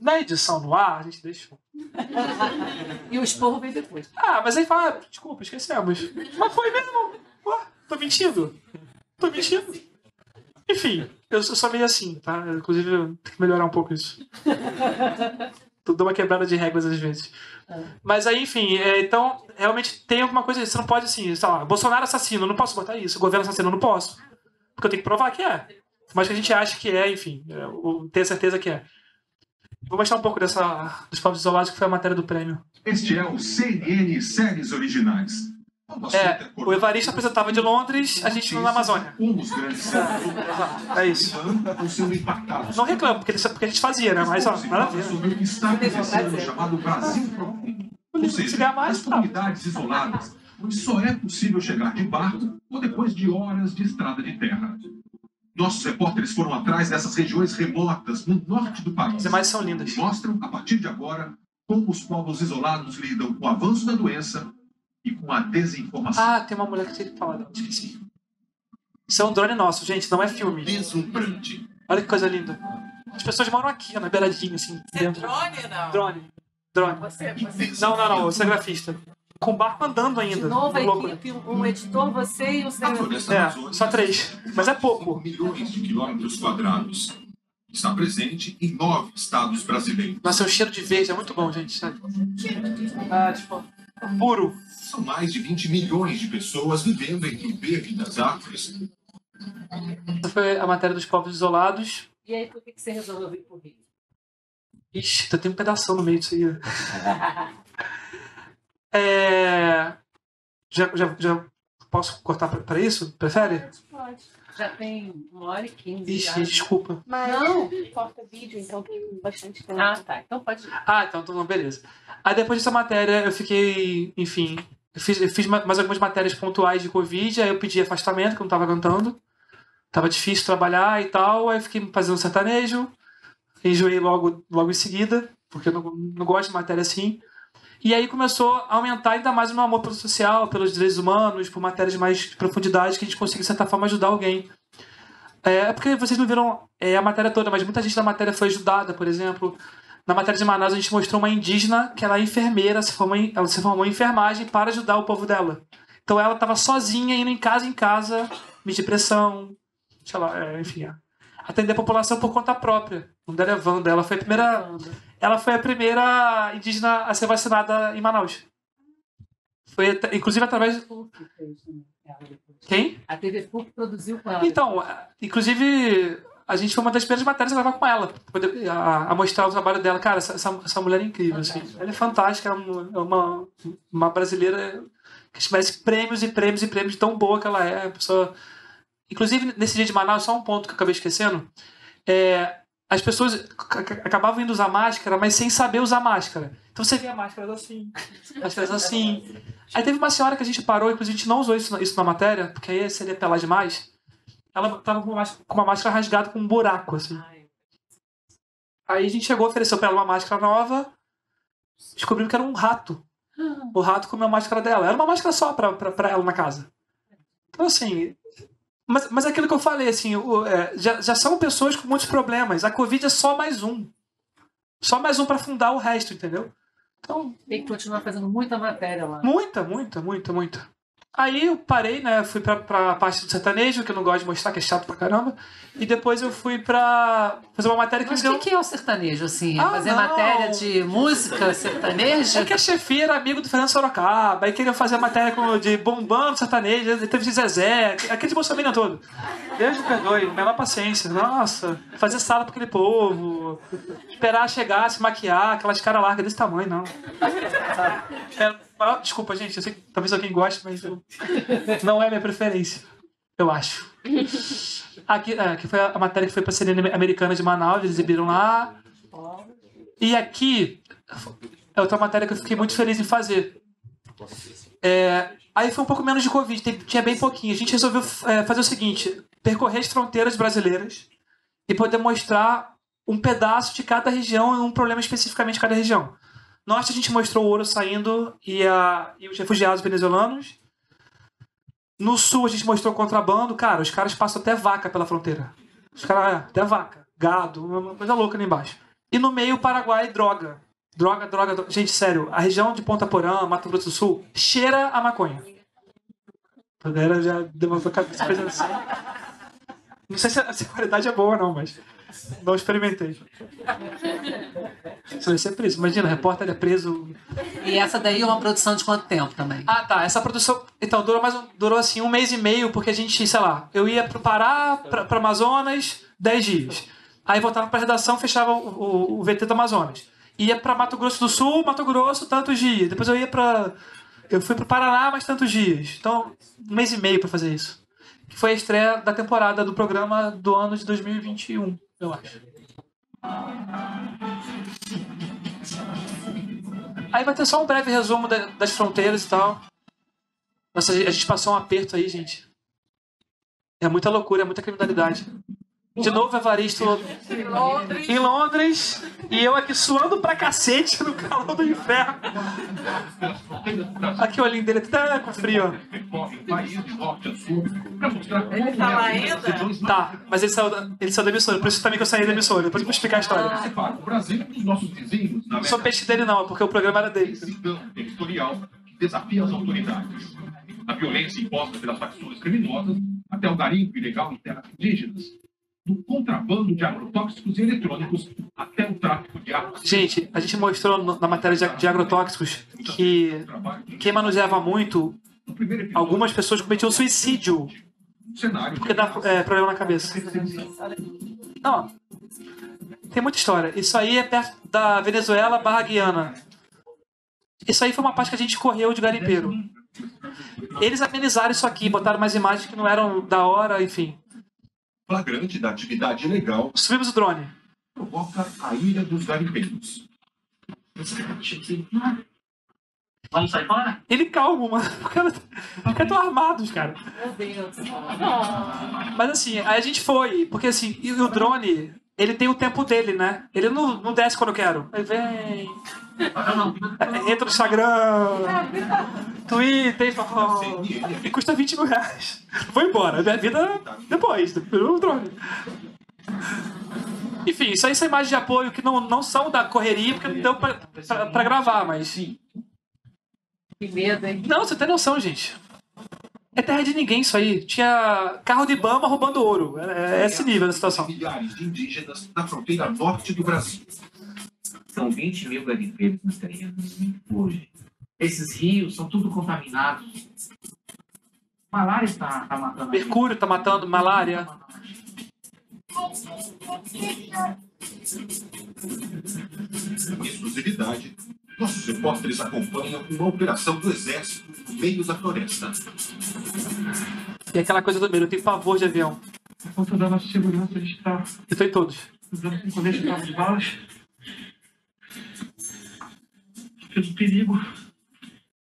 Na edição no ar, a gente deixou. E o esporro veio depois. Mas aí fala, desculpa, esquecemos. Mas foi mesmo. Tô mentindo? Enfim, eu sou meio assim, tá? Inclusive, eu tenho que melhorar um pouco isso. Dou uma quebrada de regras às vezes. Mas aí, enfim, então, realmente tem alguma coisa. Você não pode, assim, sei lá, Bolsonaro assassino, eu não posso botar isso. Governo assassino, eu não posso. Porque eu tenho que provar que é. Mas que a gente acha que é, enfim. Eu tenho certeza que é. Vou mostrar um pouco dos Povos Isolados, que foi a matéria do prêmio. Este é o CNN Séries Originais. O Evaristo apresentava de Londres, a gente na Amazônia. É isso. Não reclamo, porque a gente fazia, né? Mas, nada a ver. Sobre o que está acontecendo no chamado Brasil Profundo. Ou seja, as comunidades isoladas, onde só é possível chegar de barco ou depois de horas de estrada de terra. Nossos repórteres foram atrás dessas regiões remotas no norte do país. As imagens são lindas. Mostram, a partir de agora, como os povos isolados lidam com o avanço da doença e com a desinformação. Tem uma mulher que tinha que falar, esqueci. Isso é um drone nosso, gente, não é filme. Deslumbrante. Olha que coisa linda. As pessoas moram aqui, na beiradinha, assim. Dentro. Drone, não? Drone. Você. Não, eu sou grafista. Com o barco andando ainda. De novo, a equipe, um editor, você e o seu... Só 3. Mas é pouco. Milhões de quilômetros quadrados. Está presente em 9 estados brasileiros. Nossa, é um cheiro de verde, é muito bom, gente. Puro. São mais de 20 milhões de pessoas vivendo entre o verde das árvores. Essa foi a matéria dos Povos Isolados. E aí, por que você resolveu vir pro Rio? Ixi, tem um pedação no meio disso aí. Já posso cortar para isso? Prefere? Pode. Já tem 1h15. Ixi, desculpa. Mas não, corta vídeo, então tem bastante tempo. Tá. Então pode ir. Então beleza. Aí depois dessa matéria eu fiquei, enfim, eu fiz mais algumas matérias pontuais de Covid, aí eu pedi afastamento, que eu não tava aguentando. Tava difícil trabalhar e tal, aí eu fiquei fazendo sertanejo, enjoei logo em seguida, porque eu não gosto de matéria assim. E aí começou a aumentar ainda mais o meu amor pelo social, pelos direitos humanos, por matérias mais de profundidade, que a gente consiga, de certa forma, ajudar alguém. Porque vocês não viram a matéria toda, mas muita gente da matéria foi ajudada, por exemplo. Na matéria de Manaus, a gente mostrou uma indígena que ela é enfermeira, ela se formou em enfermagem para ajudar o povo dela. Então ela estava sozinha, indo em casa, medir pressão, sei lá, enfim, atender a população por conta própria. O nome dela é Wanda, ela foi a primeira indígena a ser vacinada em Manaus. Foi, inclusive, através... Quem? A TV PUC produziu com ela. Então, inclusive, a gente foi uma das primeiras matérias a gravar com ela, a mostrar o trabalho dela. Cara, essa mulher é incrível, assim. Ela é fantástica, é uma brasileira que merece prêmios e prêmios e prêmios de tão boa que ela é. Pessoa... Inclusive, nesse dia de Manaus, só um ponto que eu acabei esquecendo, as pessoas acabavam indo usar máscara, mas sem saber usar máscara. Então você vê a máscara assim, máscaras assim. Aí teve uma senhora que a gente parou, inclusive a gente não usou isso na matéria, porque aí seria pelar demais. Ela tava com uma máscara rasgada com um buraco, assim. Aí a gente chegou, ofereceu pra ela uma máscara nova, descobrimos que era um rato. O rato comeu a máscara dela. Era uma máscara só pra ela na casa. Então, assim... Mas é aquilo que eu falei, assim, já são pessoas com muitos problemas. A Covid é só mais um. Só mais um pra fundar o resto, entendeu? Então, tem que continuar fazendo muita matéria lá. Muita. Aí eu parei, né? Fui pra parte do sertanejo, que eu não gosto de mostrar, que é chato pra caramba. E depois eu fui pra fazer uma matéria que Mas me deu... o que é o sertanejo, assim? Fazer matéria de música sertaneja? É que a chefia era amigo do Fernando Sorocaba, aí queria fazer matéria de bombando sertanejo, teve de Zezé, aquele bolsominion todo. Deus me perdoe, menor paciência. Nossa, fazer sala pra aquele povo, esperar chegar, se maquiar, aquelas caras largas desse tamanho, não. Desculpa, gente, eu sei que talvez alguém goste, mas não é minha preferência, eu acho. Aqui foi a matéria que foi pra CNN Americana de Manaus, eles exibiram lá. E aqui é outra matéria que eu fiquei muito feliz em fazer. Aí foi um pouco menos de Covid, tinha bem pouquinho. A gente resolveu fazer o seguinte, percorrer as fronteiras brasileiras e poder mostrar um pedaço de cada região e um problema especificamente de cada região. Norte a gente mostrou o ouro saindo e os refugiados venezuelanos. No sul a gente mostrou o contrabando. Cara, os caras passam até vaca pela fronteira. Os caras, até vaca, gado, uma coisa louca ali embaixo. E no meio o Paraguai, droga. Droga. Gente, sério, a região de Ponta Porã, Mato Grosso do Sul, cheira a maconha. A galera já levantou a cabeça fazendo assim. Não sei se a qualidade é boa não, mas não experimentei. Isso vai ser preso. Imagina, o repórter é preso. E essa daí é uma produção de quanto tempo também? Ah, tá. Essa produção, então, durou assim 1 mês e meio, porque a gente, sei lá, eu ia pro Pará, pra Amazonas, 10 dias. Aí voltava pra redação, fechava o VT do Amazonas. Ia pra Mato Grosso do Sul, Mato Grosso, tantos dias. Depois eu fui pro Paraná, mais tantos dias. Então, 1 mês e meio pra fazer isso. Que foi a estreia da temporada do programa do ano de 2021, eu acho. Aí vai ter só um breve resumo das fronteiras e tal. Nossa, a gente passou um aperto aí, gente. É muita loucura, é muita criminalidade. De novo, Evaristo em Londres. E eu aqui suando pra cacete no calor do inferno. Aqui o olhinho dele até com frio, ó. Ele tá lá ainda? Tá, mas ele saiu da emissora, por isso também que eu saí da emissora. Depois eu vou explicar a história. O Brasil e os nossos vizinhos na Não sou peixe dele não, é porque o programa era dele. territorial que desafia as autoridades. Da violência imposta pelas facções criminosas até o garimpo ilegal em terras indígenas. Do contrabando de agrotóxicos e eletrônicos até o tráfico de armas. Gente, a gente mostrou na matéria de agrotóxicos que quem manuseava muito, algumas pessoas cometiam suicídio porque dá problema na cabeça. Não, tem muita história. Isso aí é perto da Venezuela / Guiana. Isso aí foi uma parte que a gente correu de garimpeiro. Eles amenizaram isso aqui, botaram umas imagens que não eram da hora, enfim. Flagrante da atividade ilegal. Subimos o drone. Provoca a ira dos garimpeiros. Vamos sair fora? Ele calmo, mano. Porque tão armados, cara. Meu Deus. Mas assim, aí a gente foi. Porque assim, e o drone, ele tem o tempo dele, né? Ele não desce quando eu quero. Aí vem. Entra no Instagram, Twitter e custa 20 mil reais. Vou embora. Minha vida depois, pelo drone. Enfim, isso aí são imagens de apoio que não são da correria, porque não deu pra gravar, mas. Que medo, hein? Não, você tem noção, gente. É terra de ninguém isso aí. Tinha carro de Ibama roubando ouro. É esse nível da situação. Milhares de indígenas na fronteira norte do Brasil. São 20 mil garimpeiros nos terrenos hoje. Esses rios são tudo contaminados. Malária está matando. Mercúrio está matando, malária. Com exclusividade, nossos repórteres acompanham uma operação do Exército no meio da floresta. E aquela coisa do medo, eu tenho pavor de avião. Por conta da nossa segurança, a gente está Eu tô em todos. usando com colete de prova de balas. Pelo perigo.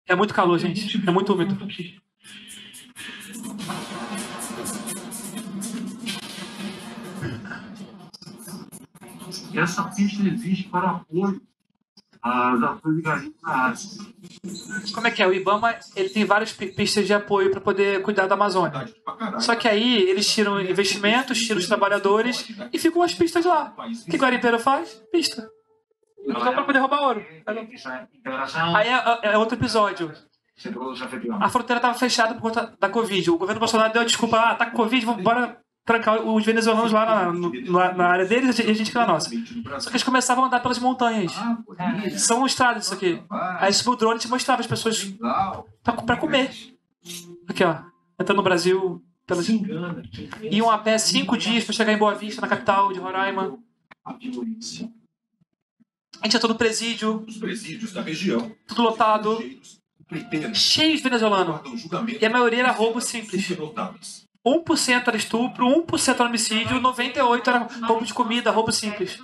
É muito calor, gente. É muito úmido. Aqui. E essa pista existe para apoio às ações de garimpo na área. Como é que é? O IBAMA ele tem várias pistas de apoio para poder cuidar da Amazônia. Só que aí eles tiram investimentos, tiram os trabalhadores e ficam as pistas lá. O que o garimpeiro faz? Pista. Só para poder roubar ouro. Aí é outro episódio. A fronteira estava fechada por conta da Covid. O governo Bolsonaro deu a desculpa, tá com Covid, vamos bora trancar os venezuelanos lá na área deles e a gente aqui na nossa. Só que eles começavam a andar pelas montanhas. São estradas isso aqui. Aí o drone te mostrava as pessoas pra comer. Aqui, ó. Entrando no Brasil pelas... Iam a pé 5 dias para chegar em Boa Vista, na capital de Roraima. A gente entrou no presídio. Os presídios da região. Tudo lotado. Cheio de venezuelano. E a maioria era roubo simples. 1% era estupro, 1% era homicídio, 98% era roubo de comida, roubo simples.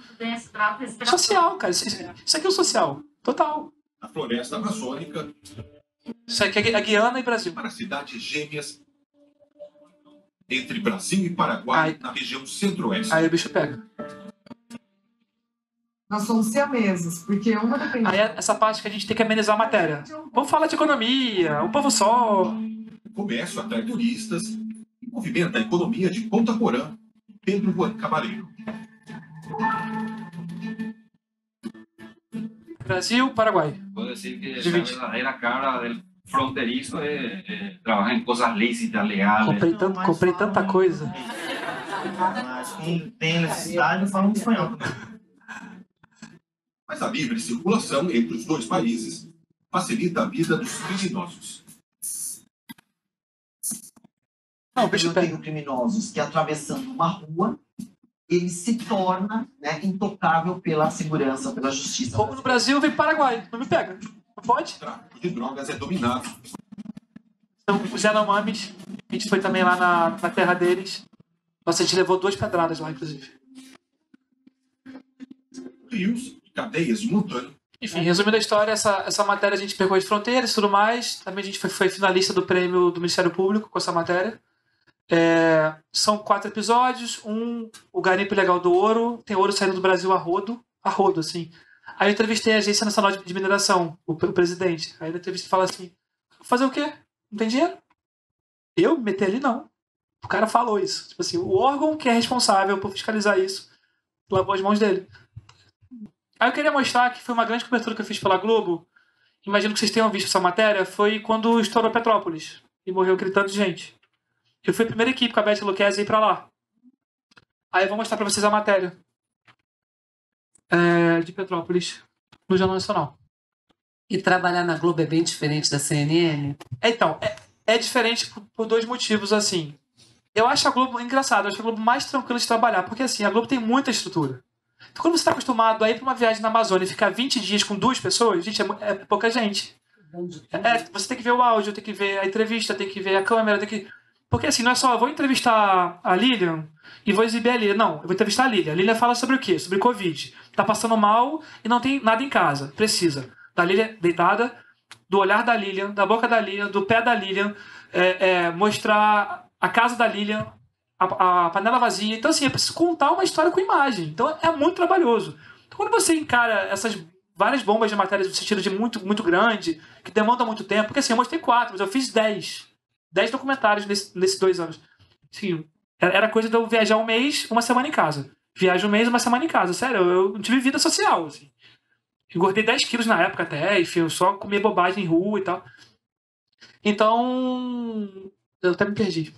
Social, cara. Isso aqui é o social. Total. A floresta amazônica. Isso aqui é Guiana e Brasil. Para cidades gêmeas entre Brasil e Paraguai, na região centro-oeste. Aí o bicho pega. Nós somos siameses, porque uma depende... Aí essa parte que a gente tem que amenizar a matéria. Vamos falar de economia, o povo só... O comércio atrai turistas e movimenta a economia de Ponta Porã, Pedro Juan Cabaleiro. Brasil, Paraguai. Puedo decir que la verdadera cara del fronterizo trabaja en cosas lícitas, legales. Comprei tanta coisa. Mas quem tem necessidade fala espanhol. Mas a livre circulação entre os dois países facilita a vida dos criminosos. Eu tenho criminosos que, atravessando uma rua, ele se torna, né, intocável pela segurança, pela justiça. Roubo no Brasil vem Paraguai, não me pega. Não pode? O tráfico de drogas é dominado. Então, os Yanomamis, a gente foi também lá na terra deles. Nossa, a gente levou 2 pedradas lá, inclusive. Rios, cadeias de montanha. Enfim, resumindo a história, essa matéria a gente pegou as fronteiras e tudo mais. Também a gente foi finalista do prêmio do Ministério Público com essa matéria. São 4 episódios. O garimpo ilegal do ouro. Tem ouro saindo do Brasil a rodo, assim. Aí eu entrevistei a Agência Nacional de Mineração, o presidente. Aí na entrevista fala assim, fazer o quê? Não tem dinheiro? Eu me meter ali, não. O cara falou isso. Tipo assim, o órgão que é responsável por fiscalizar isso lavou as mãos dele. Aí eu queria mostrar que foi uma grande cobertura que eu fiz pela Globo. Imagino que vocês tenham visto essa matéria. Foi quando estourou Petrópolis e morreu aquele tanto de gente. Eu fui a primeira equipe com a Beth Luquezzi a ir pra lá. Aí eu vou mostrar pra vocês a matéria de Petrópolis no Jornal Nacional. E trabalhar na Globo é bem diferente da CNN? Então, é diferente por 2 motivos, assim. Eu acho a Globo engraçado, eu acho a Globo mais tranquila de trabalhar, porque assim, a Globo tem muita estrutura. Então, quando você está acostumado a ir para uma viagem na Amazônia e ficar 20 dias com 2 pessoas, gente, é pouca gente. Você tem que ver o áudio, tem que ver a entrevista, tem que ver a câmera, tem que... Porque assim, não é só, eu vou entrevistar a Lilian e vou exibir a Lilian. Não, eu vou entrevistar a Lilian. A Lilian fala sobre o quê? Sobre Covid. Tá passando mal e não tem nada em casa. Precisa da Lilian deitada, do olhar da Lilian, da boca da Lilian, do pé da Lilian, mostrar a casa da Lilian, a panela vazia. Então assim, eu preciso contar uma história com imagem. Então é muito trabalhoso. Então, quando você encara essas várias bombas de matéria de sentido de muito, muito grande, que demandam muito tempo, porque assim, eu mostrei 4, mas eu fiz 10 documentários nesses 2 anos. Sim, era coisa de eu viajar um mês, uma semana em casa. Viajo um mês, uma semana em casa. Sério, eu não tive vida social, assim. Engordei 10 quilos na época até, enfim, eu só comia bobagem em rua e tal. Então, eu até me perdi.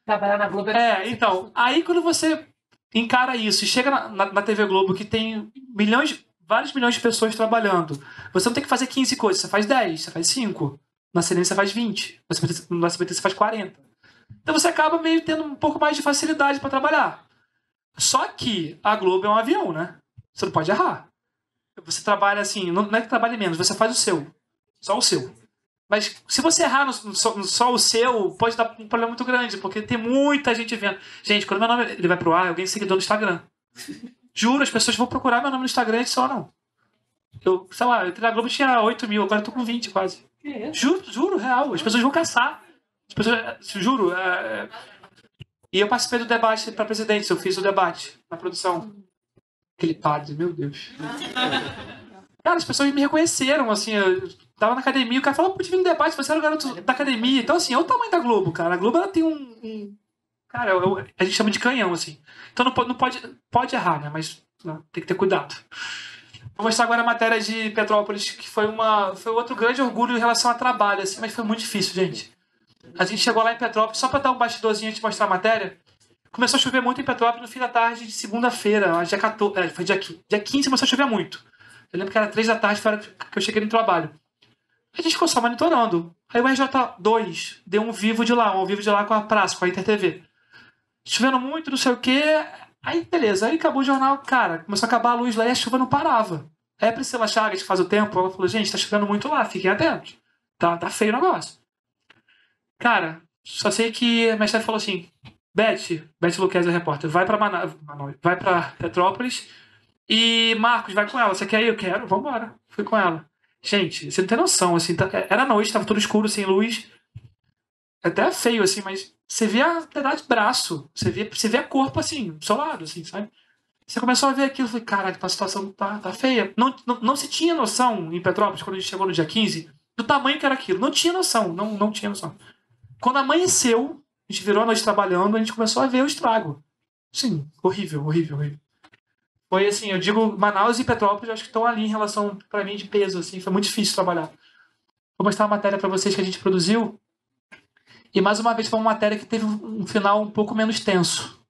Trabalhar na Globo então, aí quando você encara isso e chega na TV Globo, que tem milhões vários milhões de pessoas trabalhando. Você não tem que fazer 15 coisas, você faz 10, você faz 5. Na CNN você faz 20, no SBT você faz 40. Então você acaba meio tendo um pouco mais de facilidade para trabalhar. Só que a Globo é um avião, né? Você não pode errar. Você trabalha assim, não é que trabalhe menos, você faz o seu. Só o seu. Mas se você errar só o seu, pode dar um problema muito grande, porque tem muita gente vendo. Gente, quando meu nome ele vai pro ar, alguém seguidor no Instagram. Juro, as pessoas vão procurar meu nome no Instagram e só não. Eu, sei lá, eu entrei na Globo tinha 8 mil, agora eu tô com 20 quase. Juro, real. As pessoas vão caçar. As pessoas, juro. E eu participei do debate pra presidente, eu fiz o debate na produção. Aquele padre, meu Deus. Cara, as pessoas me reconheceram, assim, eu tava na academia, o cara falou, pô, tive um debate, você era o garoto da academia. Então, assim, é o tamanho da Globo, cara. A Globo, ela tem cara, a gente chama de canhão, assim. Então não pode errar, né? Mas não, tem que ter cuidado. Vou mostrar agora a matéria de Petrópolis, que foi outro grande orgulho em relação a trabalho, assim, mas foi muito difícil, gente. A gente chegou lá em Petrópolis, só pra dar um bastidorzinho antes de mostrar a matéria, começou a chover muito em Petrópolis no fim da tarde de segunda-feira, dia 14, foi dia 15 começou a chover muito. Eu lembro que era 3 da tarde, foi a hora que eu cheguei no trabalho. A gente ficou só monitorando. Aí o RJ2 deu um ao vivo de lá com a praça, com a InterTV. Chovendo muito, não sei o quê. Aí, beleza. Aí acabou o jornal, cara. Começou a acabar a luz lá e a chuva não parava. Aí a Priscila Chagas, que faz o tempo, ela falou, gente, tá chovendo muito lá, fiquem atentos. Tá feio o negócio. Cara, só sei que a minha chefe falou assim, Beth Luquezzi, a repórter, vai pra Petrópolis e Marcos, vai com ela. Você quer ir? Eu quero, vambora. Fui com ela. Gente, você não tem noção, assim, era noite, tava tudo escuro, sem luz. Até feio, assim, mas você vê a pedaço de braço, você vê a corpo, assim, do seu lado, assim, sabe? Você começou a ver aquilo, eu falei, caralho, a situação tá feia. Não se tinha noção em Petrópolis, quando a gente chegou no dia 15, do tamanho que era aquilo. Não tinha noção, não tinha noção. Quando amanheceu, a gente virou a noite trabalhando, a gente começou a ver o estrago. Sim, horrível. Foi assim, eu digo, Manaus e Petrópolis, acho que estão ali em relação, pra mim, de peso, assim, foi muito difícil trabalhar. Vou mostrar uma matéria pra vocês que a gente produziu. E mais uma vez foi uma matéria que teve um final um pouco menos tenso.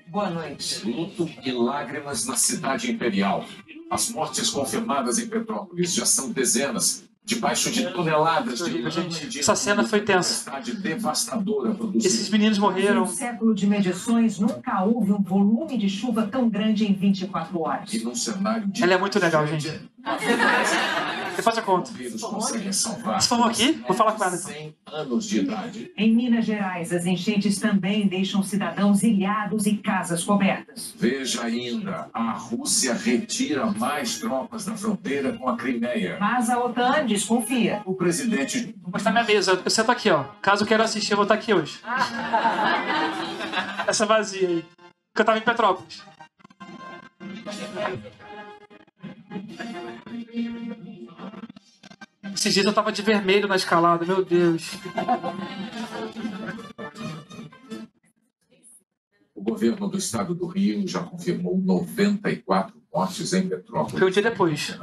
Boa noite. Luto e lágrimas na cidade imperial. As mortes confirmadas em Petrópolis já são dezenas. Debaixo de toneladas de gente, essa cena foi tensa. Devastadora produzida. Esses meninos morreram. No século de medições, nunca houve um volume de chuva tão grande em 24 horas. E num cenário de ela é muito legal, gente. Depois eu conto. Você falou aqui? Vou falar com ela, então. 100 anos de idade. Em Minas Gerais, as enchentes também deixam cidadãos ilhados e casas cobertas. Veja ainda, a Rússia retira mais tropas da fronteira com a Crimeia. Mas a OTAN desconfia. O presidente... Vou mostrar minha mesa. Eu sento aqui, ó. Caso eu queira assistir, eu vou estar aqui hoje. Essa vazia aí. Porque eu tava em Petrópolis. Esses dias eu tava de vermelho na escalada, meu Deus. O governo do estado do Rio já confirmou 94 mortes em Petrópolis. Foi um dia depois.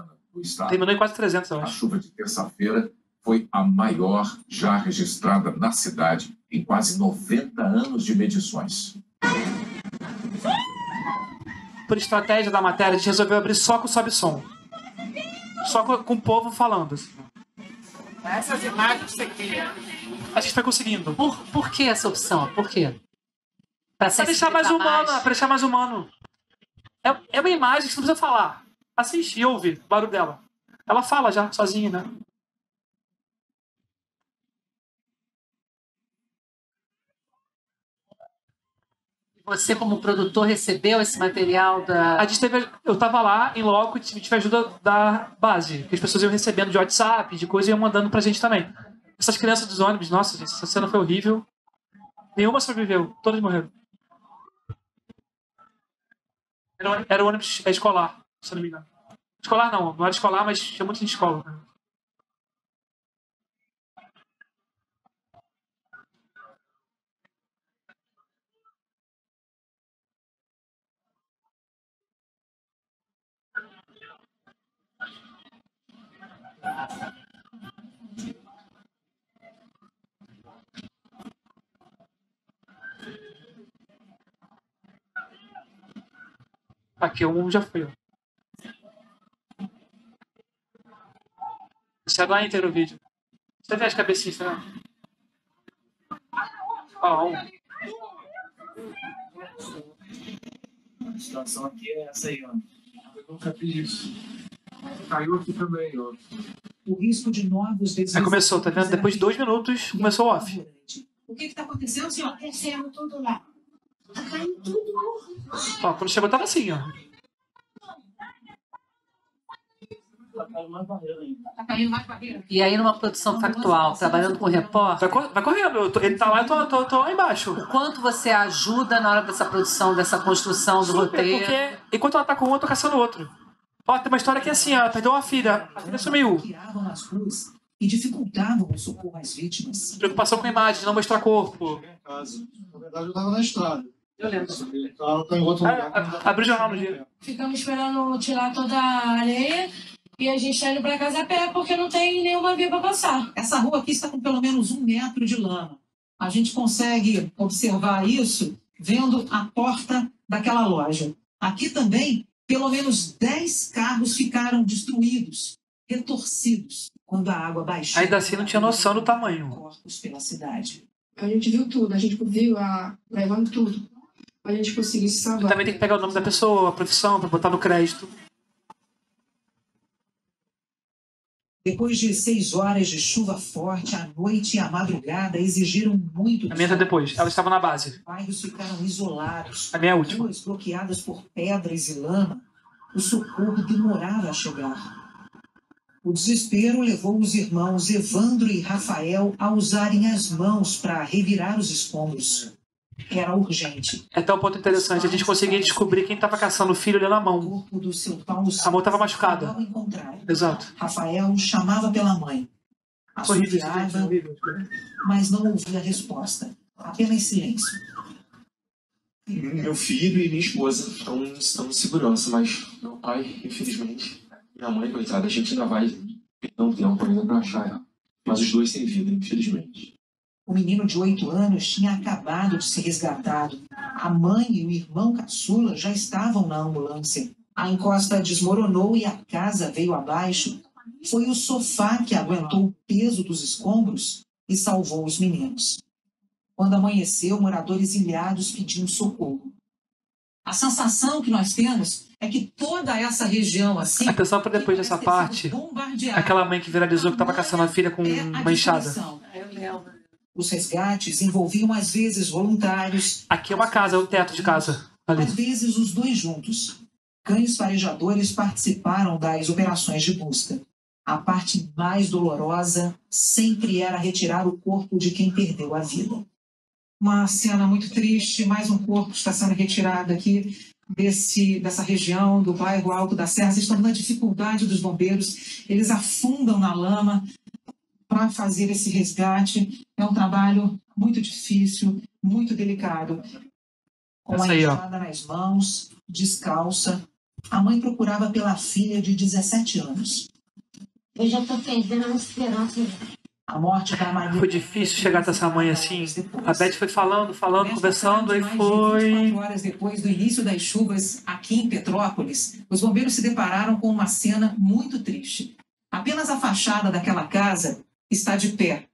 Terminou em quase 300, eu acho. A chuva de terça-feira foi a maior já registrada na cidade em quase 90 anos de medições. Por estratégia da matéria, a gente resolveu abrir só com sobe-som. Só com o povo falando. Essas imagens você queria. A gente foi conseguindo. Por que essa opção? Por quê? Pra deixar mais humano, pra deixar mais humano. É uma imagem que você não precisa falar. Assiste e ouve o barulho dela. Ela fala já, sozinha, né? Você, como produtor, recebeu esse material da... Eu tava lá, em loco, e tive ajuda da base. Que as pessoas iam recebendo de WhatsApp, de coisa, e iam mandando pra gente também. Essas crianças dos ônibus, nossa, gente, essa cena foi horrível. Nenhuma sobreviveu, todas morreram. Era o ônibus escolar, se eu não me engano. Escolar não era escolar, mas tinha muito de escola. Aqui, um já foi. Ó. Chega lá inteiro o vídeo. Você vê as cabecinhas, né? Ó, A situação aqui é essa aí, ó. Eu nunca fiz isso. Caiu aqui também, ó. O risco de novos Aí começou, tá vendo? Depois de 2 minutos, começou o off. O que está acontecendo, senhor? Descendo tudo lá. Tá caindo tudo. Ó, quando chegou, tava assim, ó. Tá caindo mais barreira. E aí, numa produção factual, trabalhando com repórter... Vai correndo. Ele tá lá, eu tô lá embaixo. O quanto você ajuda na hora dessa produção, dessa construção do roteiro? Porque enquanto ela tá com um, eu tô caçando outro. Ó, tem uma história que é assim, ó. Ela perdeu uma filha. A filha sumiu. As ruas e dificultavam o socorro às vítimas. Preocupação com a imagem, não mostrar corpo. Na verdade, eu tava na estrada. Eu lembro. Ela tá em outro lugar. Abriu o jornal no dia. Ficamos esperando tirar toda a areia e a gente tá indo pra casa a pé porque não tem nenhuma via pra passar. Essa rua aqui está com pelo menos 1 metro de lama. A gente consegue observar isso vendo a porta daquela loja. Aqui também, pelo menos 10 carros ficaram destruídos, retorcidos, quando a água baixou. Ainda assim não tinha noção do tamanho. Corpos pela cidade. A gente viu tudo, a gente viu levando tudo. A gente conseguiu se salvar. Também tem que pegar o nome da pessoa, a profissão, pra botar no crédito. Depois de 6 horas de chuva forte, a noite e a madrugada exigiram muito. A minha tá depois. Elas estavam na base. Bairros ficaram isolados. A minha é a última. Ruas bloqueadas por pedras e lama. O socorro demorava a chegar. O desespero levou os irmãos Evandro e Rafael a usarem as mãos para revirar os escombros. Era urgente. É até um ponto interessante. A gente conseguia descobrir quem estava caçando o filho olhando a mão. A mão estava machucada. Exato. Rafael chamava pela mãe. Assobiava, mas não ouvia a resposta. Apenas silêncio. Meu filho e minha esposa estão em segurança, mas meu pai, infelizmente, minha mãe, coitada, a gente ainda vai perder um tempo ainda para achar ela. Mas os dois sem vida, infelizmente. O menino de 8 anos tinha acabado de ser resgatado. A mãe e o irmão caçula já estavam na ambulância. A encosta desmoronou e a casa veio abaixo. Foi o sofá que aguentou o peso dos escombros e salvou os meninos. Quando amanheceu, moradores ilhados pediam socorro. A sensação que nós temos é que toda essa região assim... Atenção para depois dessa parte. Aquela mãe que viralizou que estava caçando a filha com uma enxada. Os resgates envolviam, às vezes, voluntários. Aqui é uma casa, é um teto de casa. Ali. Às vezes, os dois juntos. Cães farejadores participaram das operações de busca. A parte mais dolorosa sempre era retirar o corpo de quem perdeu a vida. Uma cena muito triste, mais um corpo está sendo retirado aqui dessa região do bairro Alto da Serra. Vocês estão vendo a dificuldade dos bombeiros. Eles afundam na lama para fazer esse resgate. É um trabalho muito difícil, muito delicado. Com a enxada nas mãos, descalça, a mãe procurava pela filha de 17 anos. Eu já estou perdendo a esperança. A morte da Maria... Foi difícil chegar até essa mãe assim. A Beth foi falando, conversando, aí foi... 24 horas depois do início das chuvas aqui em Petrópolis, os bombeiros se depararam com uma cena muito triste. Apenas a fachada daquela casa está de pé.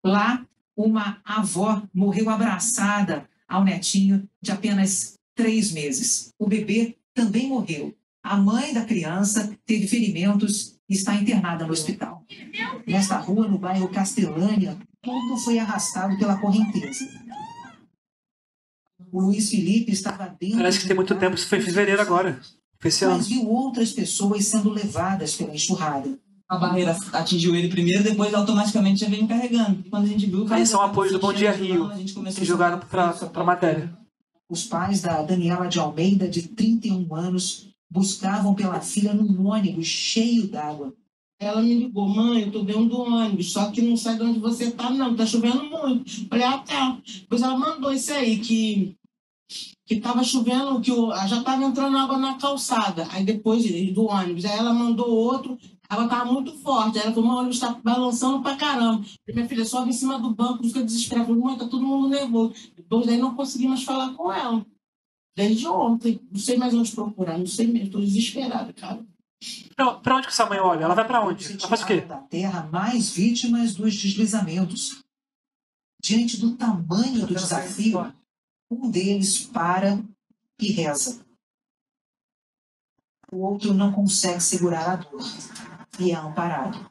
Lá, uma avó morreu abraçada ao netinho de apenas 3 meses. O bebê também morreu. A mãe da criança teve ferimentos e está internada no hospital. Nesta rua, no bairro Castelânia, tudo foi arrastado pela correnteza. O Luiz Felipe estava dentro... Parece que tem muito tempo, isso foi em fevereiro agora. Foi esse ano. Mas viu outras pessoas sendo levadas pela enxurrada. A barreira atingiu ele primeiro, depois automaticamente já veio carregando. Quando a gente viu... Aí são apoios do Bom Dia Rio, que jogaram para a matéria. Os pais da Daniela de Almeida, de 31 anos, buscavam pela filha num ônibus cheio d'água. Ela me ligou: mãe, eu tô dentro do ônibus, só que não sai de onde você tá, não, tá chovendo muito. Falei: ah, tá. Depois ela mandou isso aí, que tava chovendo, que já tava entrando água na calçada, aí depois do ônibus. Aí ela mandou outro, a água tava muito forte, aí ela falou: o ônibus tá balançando pra caramba. E minha filha sobe em cima do banco, fica desesperada. Falei: mãe, tá todo mundo nervoso. Depois daí não consegui mais falar com ela. Desde ontem, não sei mais onde procurar, não sei mesmo, tô desesperada, cara. Pra onde que essa mãe olha? Ela vai pra onde? Ela faz o quê? Da terra mais vítimas dos deslizamentos. Diante do tamanho do desafio, um deles para e reza. O outro não consegue segurar a dor e é amparado.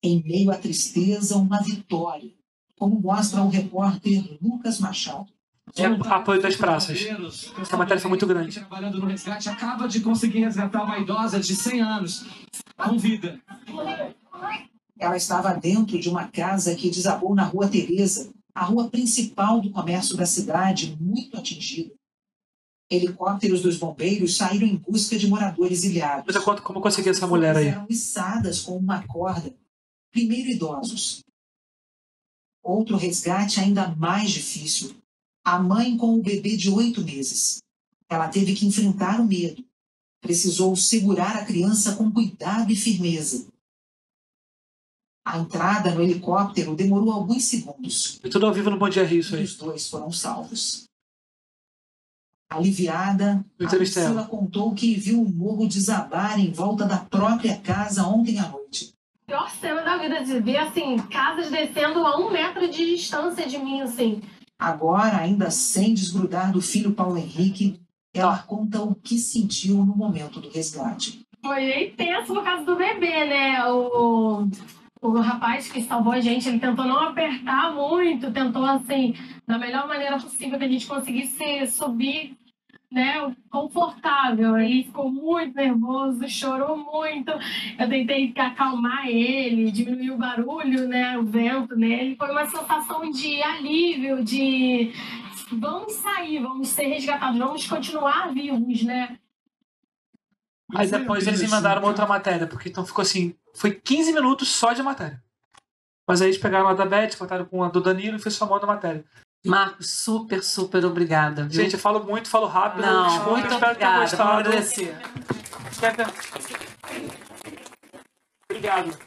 Em meio à tristeza, uma vitória, como mostra o repórter Lucas Machado. É o apoio das praças. Essa matéria foi muito grande. Trabalhando no resgate, acaba de conseguir resgatar uma idosa de 100 anos com vida. Ela estava dentro de uma casa que desabou na Rua Teresa, a rua principal do comércio da cidade, muito atingida. Helicópteros dos bombeiros saíram em busca de moradores ilhados. Mas eu conto como consegui essa mulher aí. Eram içadas com uma corda. Primeiro idosos. Outro resgate ainda mais difícil. A mãe com o bebê de 8 meses. Ela teve que enfrentar o medo. Precisou segurar a criança com cuidado e firmeza. A entrada no helicóptero demorou alguns segundos. E tudo ao vivo no Bom Dia Rio, isso aí. Os dois foram salvos. Aliviada, a Priscila contou que viu o morro desabar em volta da própria casa ontem à noite. Pior cena da vida, de ver, assim, casas descendo a 1 metro de distância de mim, assim. Agora, ainda sem desgrudar do filho Paulo Henrique, ela conta o que sentiu no momento do resgate. Foi intenso no caso do bebê, né? O rapaz que salvou a gente, ele tentou não apertar muito, tentou, assim, da melhor maneira possível que a gente conseguisse subir, né, confortável. Ele ficou muito nervoso, chorou muito. Eu tentei acalmar ele, diminuir o barulho, né, o vento nele. Foi uma sensação de alívio, de vamos sair, vamos ser resgatados, vamos continuar vivos, né? Aí depois eles me mandaram uma outra matéria, porque então ficou assim, foi 15 minutos só de matéria. Mas aí eles pegaram a da Beth, botaram com a do Danilo e foi somando a matéria. Marcos, super, super obrigada. Viu? Gente, eu falo muito, falo rápido. Não, muito obrigada. Espero que tenham gostado. Obrigado.